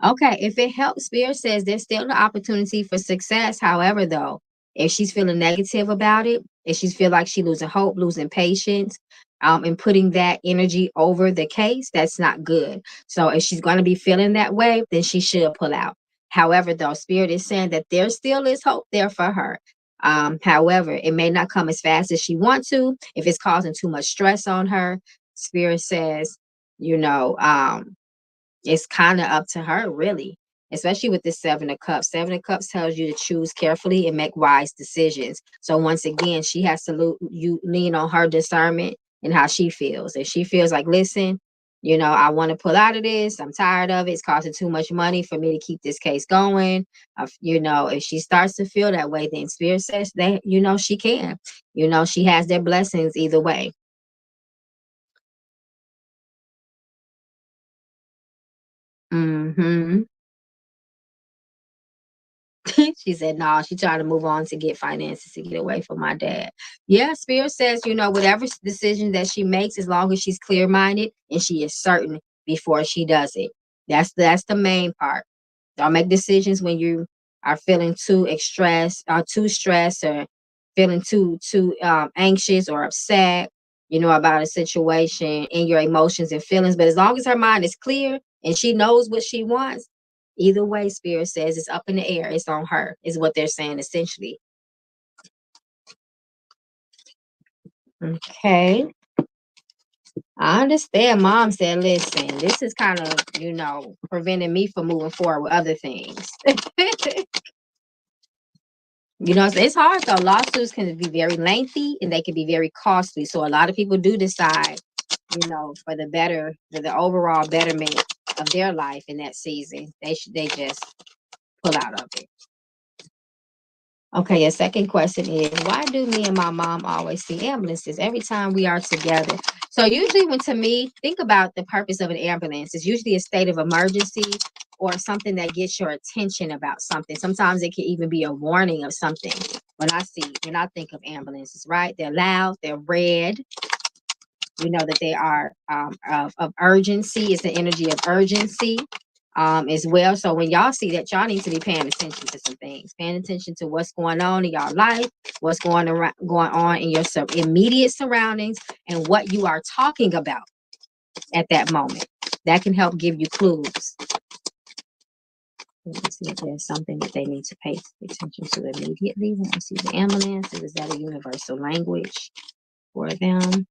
Okay, if it helps, Spirit says there's still an opportunity for success. However, though, if she's feeling negative about it, if she's feel like she's losing hope, losing patience, and putting that energy over the case, that's not good. So if she's going to be feeling that way, then she should pull out. However, though, Spirit is saying that there still is hope there for her. However, it may not come as fast as she wants to. If it's causing too much stress on her, Spirit says, you know, it's kind of up to her, really, especially with this 7 of Cups. 7 of Cups tells you to choose carefully and make wise decisions. So once again, she has to you lean on her discernment and how she feels. If she feels like, listen, I want to pull out of this. I'm tired of it. It's costing too much money for me to keep this case going. If she starts to feel that way, then Spirit says that, she can. She has their blessings either way. Mm-hmm. She said, no, she tried to move on to get finances to get away from my dad. Yeah, Spirit says, whatever decision that she makes, as long as she's clear minded and she is certain before she does it. That's the main part. Don't make decisions when you are feeling too stressed or feeling too anxious or upset, about a situation and your emotions and feelings. But as long as her mind is clear and she knows what she wants, either way, Spirit says it's up in the air. It's on her, is what they're saying essentially. Okay. I understand. Mom said, listen, this is kind of, preventing me from moving forward with other things. It's hard though. Lawsuits can be very lengthy and they can be very costly. So a lot of people do decide, for the overall betterment of their life in that season, they just pull out of it. Okay, your second question is, why do me and my mom always see ambulances every time we are together? So usually to me, think about the purpose of an ambulance. It's usually a state of emergency or something that gets your attention about something. Sometimes it can even be a warning of something. When I think of ambulances, right? They're loud, they're red. We know that they are of urgency. It's the energy of urgency as well. So when y'all see that, y'all need to be paying attention to some things, paying attention to what's going on in y'all life, what's going on in your immediate surroundings, and what you are talking about at that moment. That can help give you clues. Let me see if there's something that they need to pay attention to immediately. When I see the ambulance, is that a universal language for them?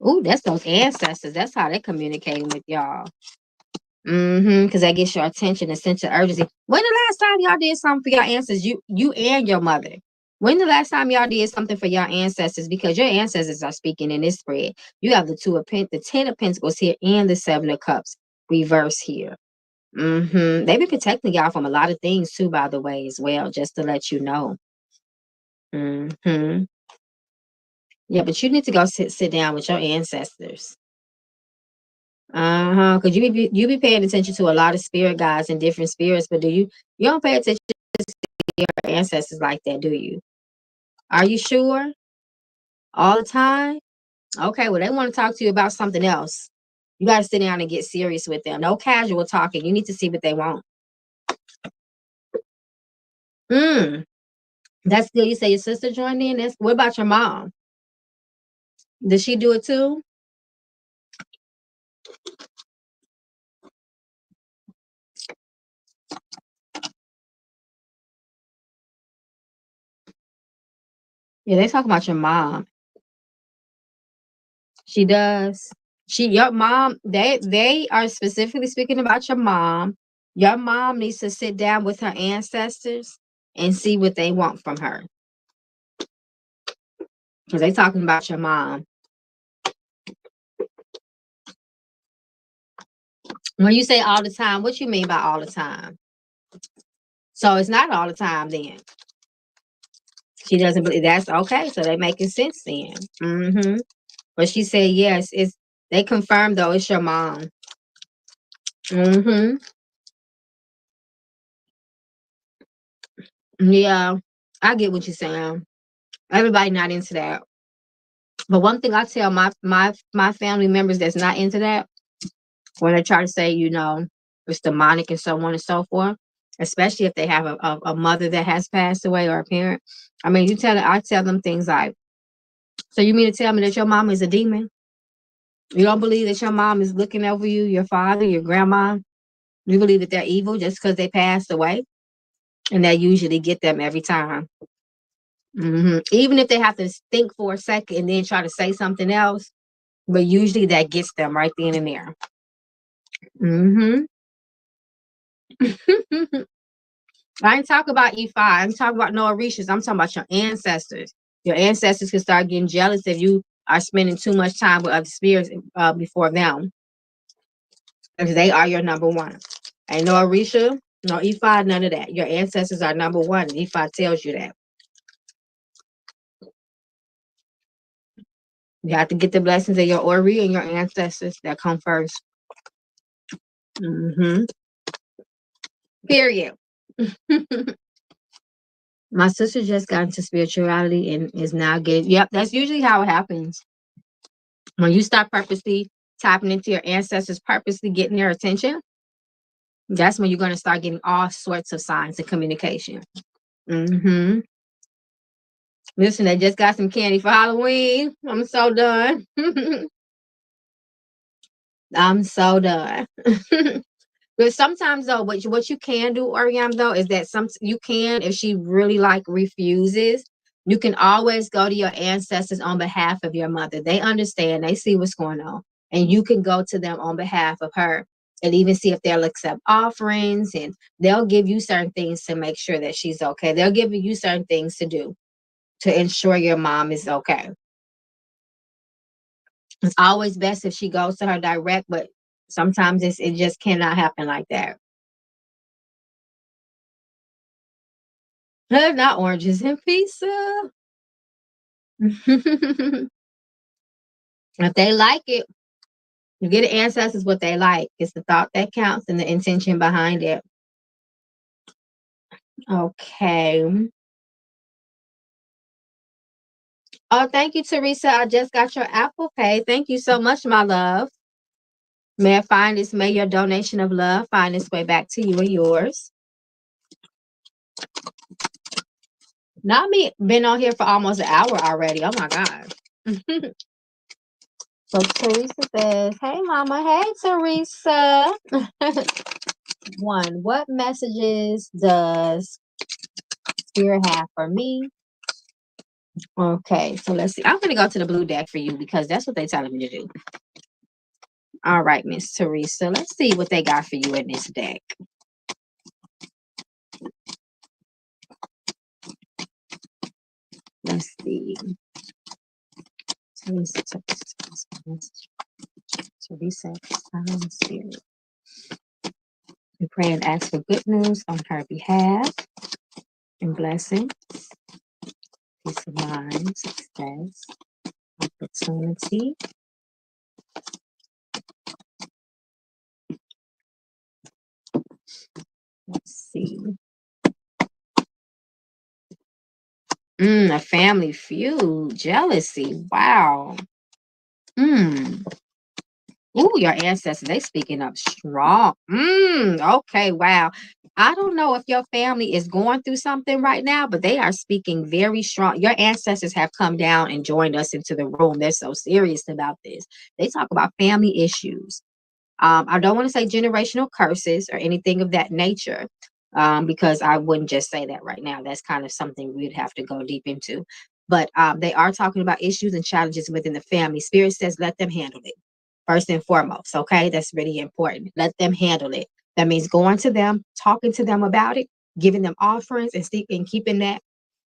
Ooh, that's those ancestors. That's how they're communicating with y'all. Because that gets your attention, a sense of urgency. When the last time y'all did something for your ancestors, you and your mother? When the last time y'all did something for your ancestors? Because your ancestors are speaking in this spread. You have the the 10 of Pentacles here, and the 7 of Cups reverse here. They've been protecting y'all from a lot of things too, by the way, as well, just to let you know. Yeah, but you need to go sit down with your ancestors. Because you be paying attention to a lot of spirit guides and different spirits, but you don't pay attention to your ancestors like that, do you? Are you sure? All the time? Okay, well, they want to talk to you about something else. You got to sit down and get serious with them. No casual talking. You need to see what they want. That's good. You say your sister joined in. What about your mom? Did she do it too? Yeah, they talk about your mom. She does. Your mom, they are specifically speaking about your mom. Your mom needs to sit down with her ancestors and see what they want from her. Because they talking about your mom. When you say all the time, what you mean by all the time? So it's not all the time then. She doesn't believe that's okay. So they making sense then. Mm-hmm. But she said, yes, it's they confirmed though it's your mom. Mm-hmm. Yeah. I get what you're saying. Everybody not into that. But one thing I tell my family members that's not into that, when they try to say, it's demonic and so on and so forth, especially if they have a mother that has passed away or a parent. I mean, I tell them things like, so you mean to tell me that your mom is a demon? You don't believe that your mom is looking over you, your father, your grandma? You believe that they're evil just because they passed away? And that usually get them every time. Even if they have to think for a second and then try to say something else, but usually that gets them right then and there. hmm I ain't talking about E5. I'm talking about no Orishas. I'm talking about your ancestors. Your ancestors can start getting jealous if you are spending too much time with other spirits before them. Because they are your number one. Ain't no Orisha, no E5, none of that. Your ancestors are number one. And E5 tells you that. You have to get the blessings of your Ori and your ancestors that come first. Period. My sister just got into spirituality and is now getting, yep, that's usually how it happens. When you start purposely tapping into your ancestors, purposely getting their attention, that's when you're going to start getting all sorts of signs of communication. Listen, I just got some candy for Halloween. I'm so done. I'm so done. But sometimes though, what you can do, Oriam, though, is that you can, if she really refuses, you can always go to your ancestors on behalf of your mother. They understand, they see what's going on. And you can go to them on behalf of her and even see if they'll accept offerings, and they'll give you certain things to make sure that she's okay. They'll give you certain things to do to ensure your mom is okay. It's always best if she goes to her direct, but sometimes it just cannot happen like that. Not oranges and pizza. If they like it, you get the ancestors what they like. It's the thought that counts and the intention behind it. Okay. Oh, thank you, Teresa. I just got your Apple Pay. Thank you so much, my love. May your donation of love find its way back to you and yours. Not me. Been on here for almost an hour already. Oh my God. So Teresa says, hey mama. Hey Teresa. One, what messages does Spirit have for me? Okay, so let's see. I'm gonna go to the blue deck for you because that's what they're telling me to do. All right, Miss Teresa. Let's see what they got for you in this deck. Let's see. Teresa, Spirit. We pray and ask for good news on her behalf and blessings, peace of mind, success, opportunity. Let's see. A family feud, jealousy. Wow. Ooh, your ancestors, they speaking up strong. Okay, wow. I don't know if your family is going through something right now, but they are speaking very strong. Your ancestors have come down and joined us into the room. They're so serious about this. They talk about family issues. I don't want to say generational curses or anything of that nature, because I wouldn't just say that right now. That's kind of something we'd have to go deep into. But they are talking about issues and challenges within the family. Spirit says, let them handle it first and foremost. Okay, that's really important. Let them handle it. That means going to them, talking to them about it, giving them offerings, and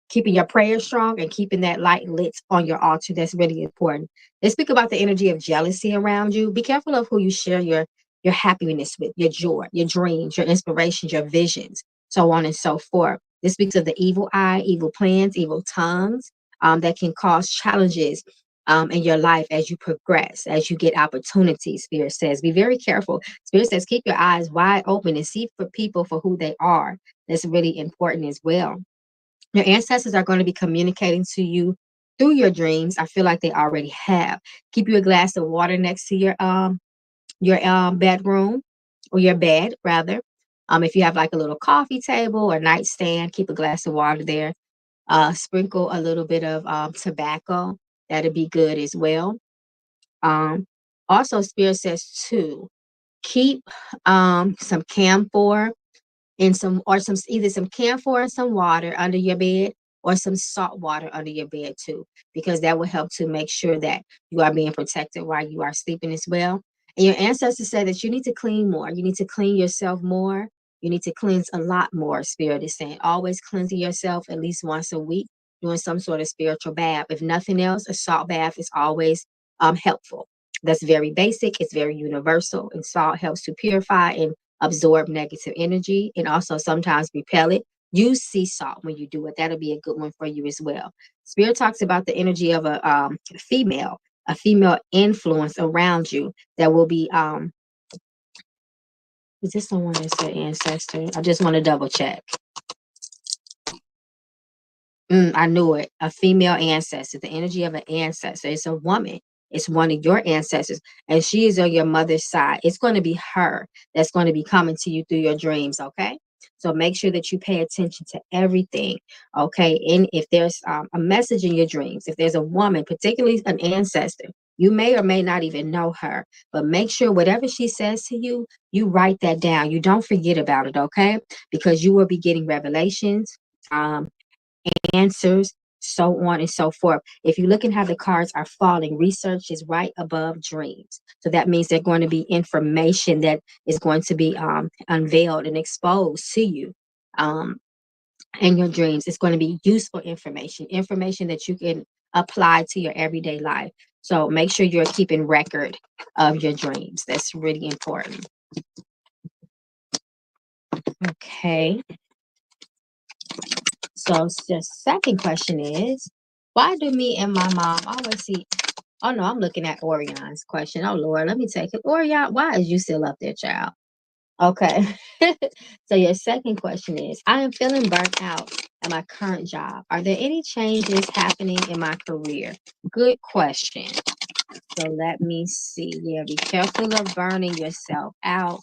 keeping your prayers strong and keeping that light lit on your altar. That's really important. Let's speak about the energy of jealousy around you. Be careful of who you share your happiness with, your joy, your dreams, your inspirations, your visions. so on and so forth. This speaks of the evil eye, evil plans, evil tongues that can cause challenges in your life as you progress, as you get opportunities. Spirit says, be very careful. Spirit says, keep your eyes wide open and see for people for who they are. That's really important as well. Your ancestors are going to be communicating to you through your dreams. I feel like they already have. Keep you a glass of water next to your bedroom, or your bed rather. If you have like a little coffee table or nightstand, keep a glass of water there. Sprinkle a little bit of tobacco. That'd be good as well. Um, Also, Spirit says to keep some camphor and some either some camphor and some water under your bed, or some salt water under your bed too, because that will help to make sure that you are being protected while you are sleeping as well. And your ancestors say that you need to clean more. You need to clean yourself more. You need to cleanse a lot more. Spirit is saying always cleansing yourself at least once a week, doing some sort of spiritual bath. If nothing else, a salt bath is always helpful. That's very basic. It's very universal, and salt helps to purify and absorb negative energy, and also sometimes repel it. Use sea salt when you do it. That'll be a good one for you as well. Spirit talks about the energy of a female influence around you that will be is this someone that's your ancestor? I just want to double check. I knew it. A female ancestor, the energy of an ancestor. It's a woman. It's one of your ancestors, and she is on your mother's side. It's going to be her that's going to be coming to you through your dreams. Okay. So make sure that you pay attention to everything. Okay. And if there's a message in your dreams, if there's a woman, particularly an ancestor, you may or may not even know her, but make sure whatever she says to you, you write that down. You don't forget about it. Okay. Because you will be getting revelations. Answers, so on and so forth. If you look at how the cards are falling, research is right above dreams. So that means there's going to be information that is going to be unveiled and exposed to you in your dreams. It's going to be useful information, information that you can apply to your everyday life. So make sure you're keeping record of your dreams. That's really important. Okay. So the second question is, why do me and my mom always see? Oh no, I'm looking at Orion's question. Oh Lord, let me take it. Orion, why is you still up there, child? Okay. So your second question is, I am feeling burnt out at my current job. Are there any changes happening in my career? Good question. So let me see. Yeah, be careful of burning yourself out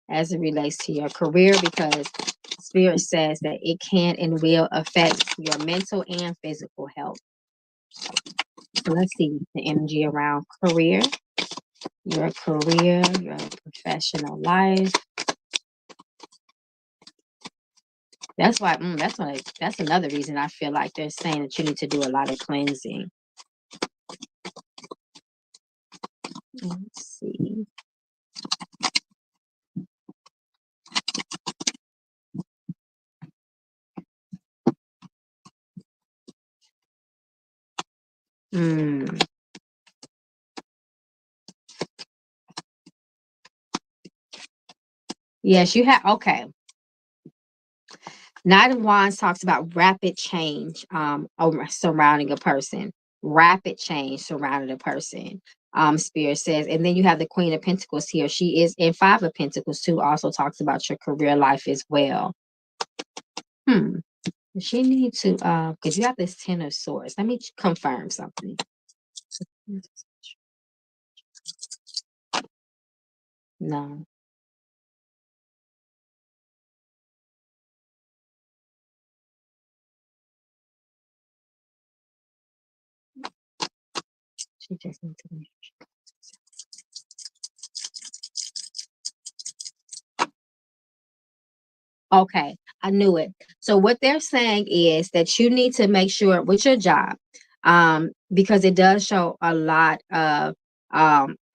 as it relates to your career, because Spirit says that it can and will affect your mental and physical health. So let's see the energy around career, your professional life. That's why, that's another reason I feel like they're saying that you need to do a lot of cleansing. Let's see. Yes, you have. Okay. Knight of Wands talks about rapid change surrounding a person. Rapid change surrounding a person. Spirit says, and then you have the Queen of Pentacles here. She is in Five of Pentacles too. Also talks about your career life as well. She needs to because you have this Ten of Swords. Let me confirm something. No. She just needs to. Okay, I knew it. So what they're saying is that you need to make sure with your job, because it does show a lot of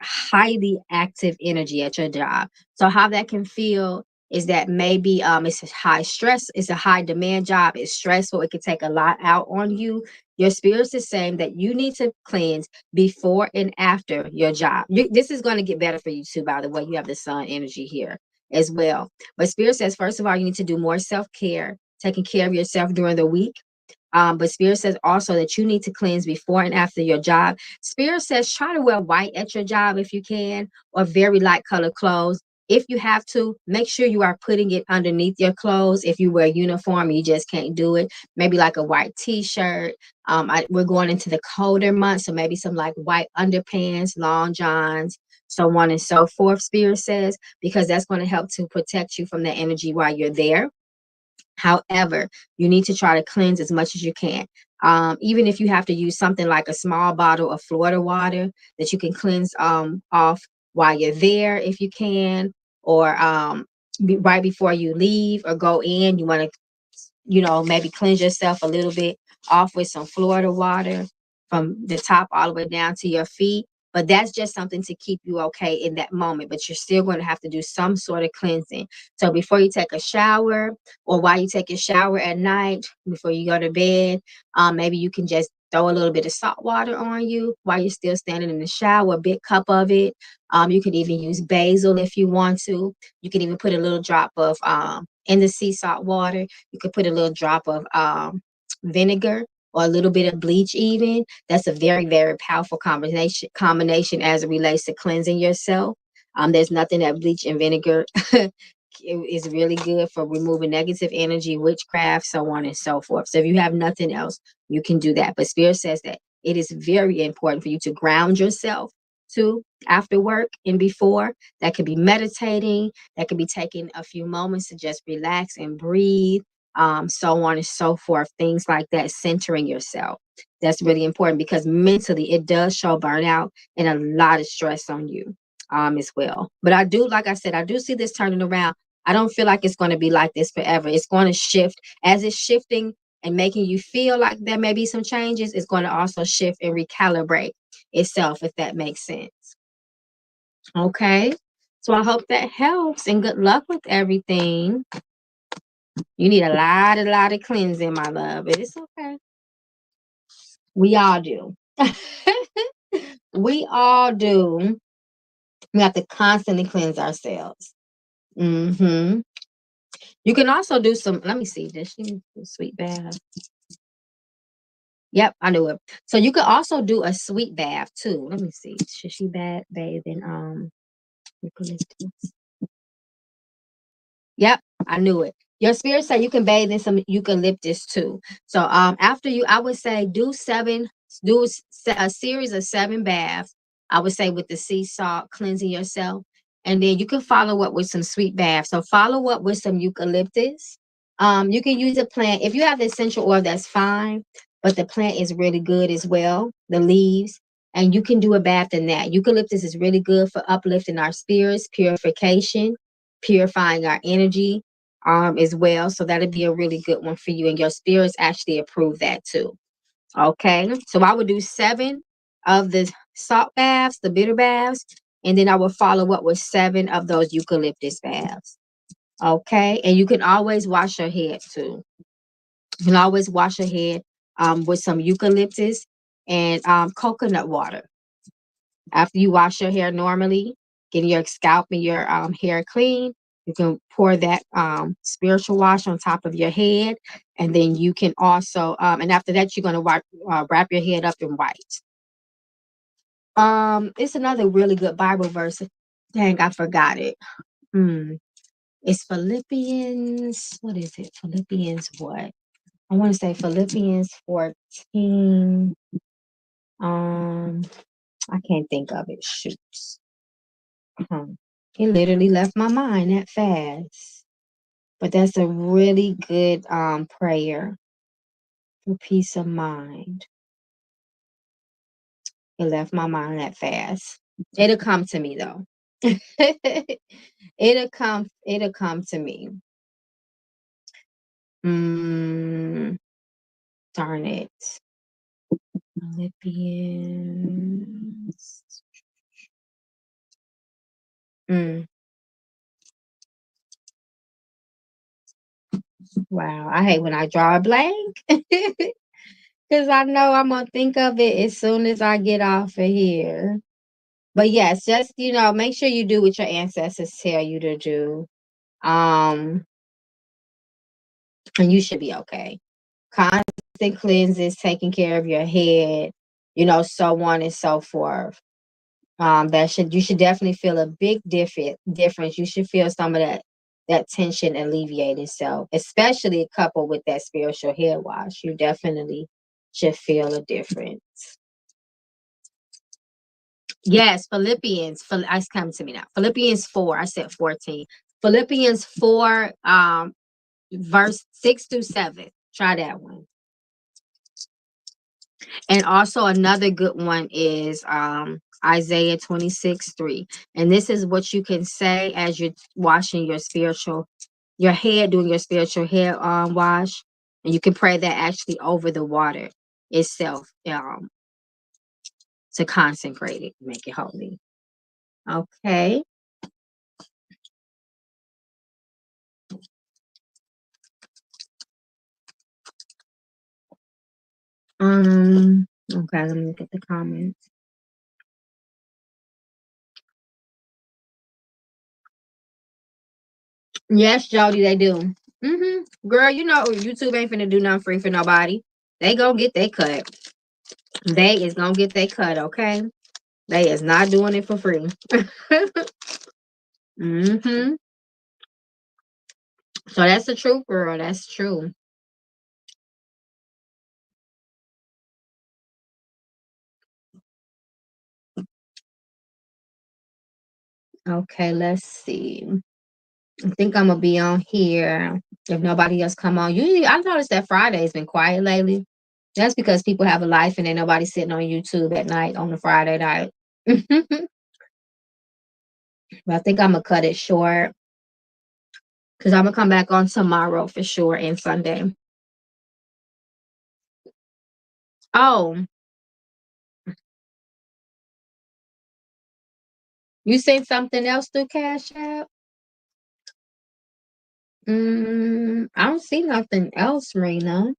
highly active energy at your job. So how that can feel is that maybe it's a high stress, it's a high demand job, it's stressful, it can take a lot out on you. Your spirit's is saying that you need to cleanse before and after your job. This is going to get better for you too, by the way. You have the sun energy here. as well. But Spirit says, first of all, you need to do more self-care, taking care of yourself during the week. But Spirit says also that you need to cleanse before and after your job. Spirit says try to wear white at your job if you can, or very light colored clothes. If you have to, make sure you are putting it underneath your clothes. If you wear a uniform, you just can't do it. Maybe like a white t-shirt. We're going into the colder months, so maybe some like white underpants, long johns, so on and so forth, Spirit says, because that's going to help to protect you from the energy while you're there. However, you need to try to cleanse as much as you can. Even if you have to use something like a small bottle of Florida water that you can cleanse off while you're there, if you can, or right before you leave or go in, you want to, maybe cleanse yourself a little bit off with some Florida water from the top all the way down to your feet. But that's just something to keep you okay in that moment. But you're still going to have to do some sort of cleansing. So before you take a shower, or while you take your shower at night, before you go to bed, maybe you can just throw a little bit of salt water on you while you're still standing in the shower, a big cup of it. You could even use basil if you want to. You can even put a little drop of in the sea salt water. You could put a little drop of vinegar or a little bit of bleach even. That's a very, very powerful combination as it relates to cleansing yourself. There's nothing that bleach and vinegar is really good for removing negative energy, witchcraft, so on and so forth. So if you have nothing else, you can do that. But Spirit says that it is very important for you to ground yourself too after work and before. That could be meditating, that could be taking a few moments to just relax and breathe, so on and so forth, things like that, centering yourself. That's really important because mentally it does show burnout and a lot of stress on you as well. But I do, like I said, I do see this turning around. I don't feel like it's going to be like this forever. It's going to shift. As it's shifting and making you feel like there may be some changes, it's going to also shift and recalibrate itself, if that makes sense. Okay. So I hope that helps, and good luck with everything. You need a lot of cleansing, my love, but it's okay. We all do. We all do. We have to constantly cleanse ourselves. You can also do some, let me see, does she do a sweet bath? Yep, I knew it. So you could also do a sweet bath too. Let me see. Should she bathe in eucalyptus? Yep, I knew it. Your spirit said you can bathe in some eucalyptus too. So after you, I would say do a series of 7 baths. I would say with the sea salt, cleansing yourself. And then you can follow up with some sweet baths. So follow up with some eucalyptus. You can use a plant. If you have the essential oil, that's fine. But the plant is really good as well, the leaves. And you can do a bath in that. Eucalyptus is really good for uplifting our spirits, purification, purifying our energy as well. So that'll be a really good one for you. And your spirits actually approve that too. Okay. So I would do 7 of the salt baths, the bitter baths, and then I will follow up with 7 of those eucalyptus baths. Okay. And you can always wash your head too. You can always wash your head with some eucalyptus and coconut water. After you wash your hair normally, getting your scalp and your hair clean, you can pour that spiritual wash on top of your head. And then you can also, and after that, you're going to wrap your head up in white. It's another really good Bible verse. Dang, I forgot it. It's Philippians. What is it? Philippians what? I want to say Philippians 14. I can't think of it. Shoots. It literally left my mind that fast. But that's a really good prayer for peace of mind. It left my mind that fast. It'll come to me though. It'll come to me. Darn it. Philippians. Wow, I hate when I draw a blank. Because I know I'm going to think of it as soon as I get off of here. But yes, just, make sure you do what your ancestors tell you to do. Um, and you should be okay. Constant cleanses, taking care of your head, so on and so forth. You should definitely feel a big difference. You should feel some of that tension alleviated. So, especially coupled with that spiritual hair wash, you definitely should feel a difference. Yes, it's coming to me now. Philippians 4, I said 14. Philippians 4, verse 6 through 7. Try that one. And also another good one is Isaiah 26:3. And this is what you can say as you're washing your head, doing your spiritual hair wash. And you can pray that actually over the water itself, to consecrate it, make it holy. Okay. Okay, let me look at the comments. Yes, Jody, they do. Girl, YouTube ain't finna do nothing free for nobody. They gonna get their cut. They is gonna get their cut, okay? They is not doing it for free. So that's the truth, girl. That's true. Okay, let's see. I think I'm gonna be on here if nobody else come on. Usually, I noticed that Friday's been quiet lately. That's because people have a life and ain't nobody sitting on YouTube at night on a Friday night. But I think I'm gonna cut it short because I'm gonna come back on tomorrow for sure and Sunday. Oh, you seen something else through Cash App? I don't see nothing else, Rena.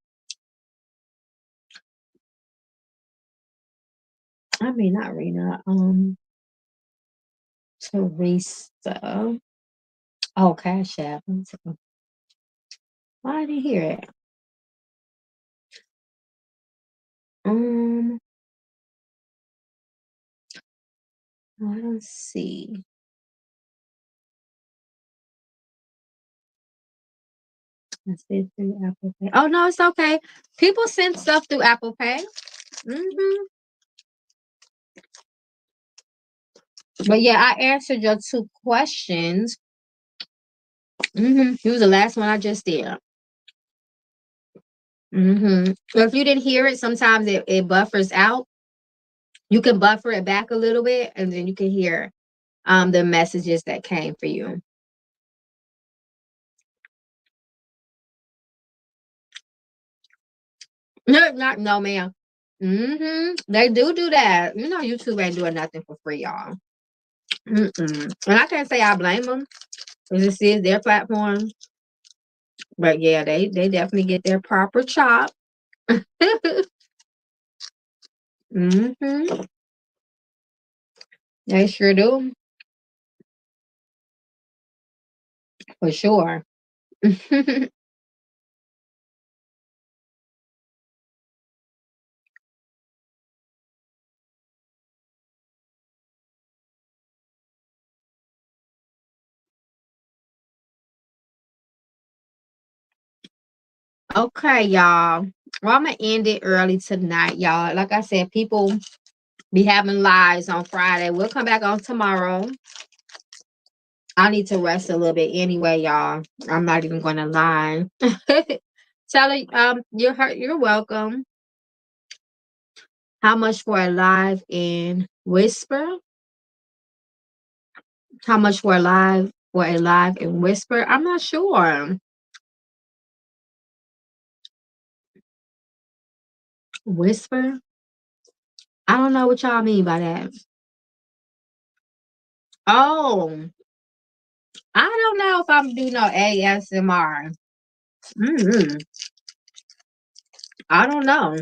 I mean, not Rena. Teresa. Oh, Cash App. Why did I hear it? Um, I don't see. I see it through Apple Pay. Oh no, it's okay. People send stuff through Apple Pay. But yeah, I answered your 2 questions. You was the last one I just did. So if you didn't hear it, sometimes it buffers out. You can buffer it back a little bit, and then you can hear the messages that came for you. No, ma'am. They do that. YouTube ain't doing nothing for free, y'all. And I can't say I blame them because this is their platform. But yeah, they definitely get their proper chop. hmm They sure do, for sure. Okay, y'all. Well, I'm gonna end it early tonight, y'all. Like I said, people be having lives on Friday. We'll come back on tomorrow. I need to rest a little bit anyway, y'all. I'm not even gonna lie. Tell her, you're welcome. How much for a live in Whisper? How much for a live in Whisper? I'm not sure. Whisper? I don't know what y'all mean by that. Oh, I don't know if I'm doing no ASMR. Mm-hmm. I don't know.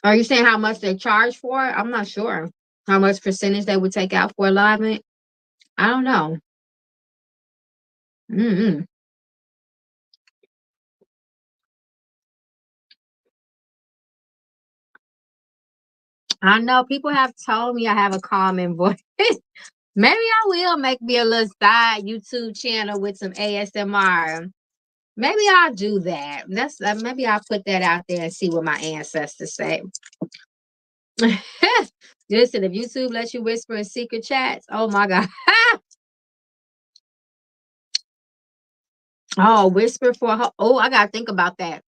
Are you saying how much they charge for it? I'm not sure. How much percentage they would take out for alignment? I don't know. Mm-mm. I know people have told me I have a calming voice. Maybe I will make me a little side YouTube channel with some ASMR. Maybe I'll do that. That's maybe I'll put that out there and see what my ancestors say. Listen, if YouTube lets you whisper in secret chats, oh my God. Oh, whisper for her. Oh, I gotta think about that.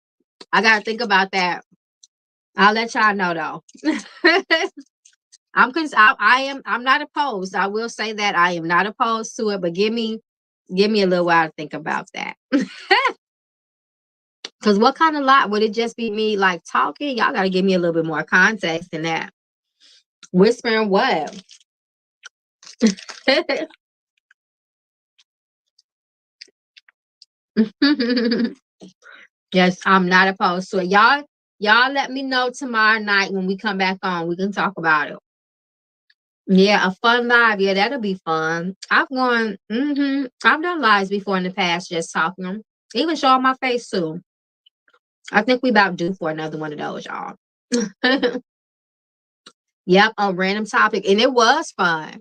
I gotta think about that. I'll let y'all know though. I'm not opposed. I will say that I am not opposed to it, but give me a little while to think about that. Cause what kind of lot would it just be me like talking? Y'all gotta give me a little bit more context than that. Whispering what? Yes, I'm not opposed to it. Y'all let me know tomorrow night when we come back on. We can talk about it. Yeah, a fun live. Yeah, that'll be fun. I've done lives before in the past, just talking. Even showing my face too. I think we about due for another one of those, y'all. Yep, a random topic. And it was fun.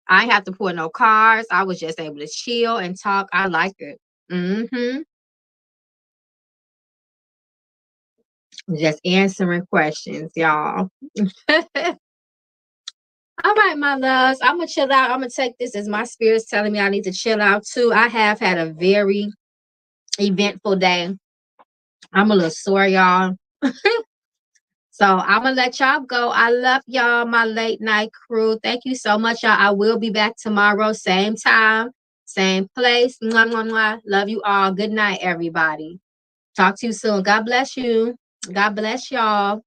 I ain't have to pull no cards. I was just able to chill and talk. I like it. Mm-hmm. Just answering questions, y'all. All right, my loves. I'm gonna chill out. I'm gonna take this as my spirit's telling me I need to chill out too. I have had a very eventful day. I'm a little sore, y'all. So I'm gonna let y'all go. I love y'all, my late night crew. Thank you so much, y'all. I will be back tomorrow, same time, same place. Mwah, mwah, mwah. Love you all. Good night, everybody. Talk to you soon. God bless you. God bless y'all.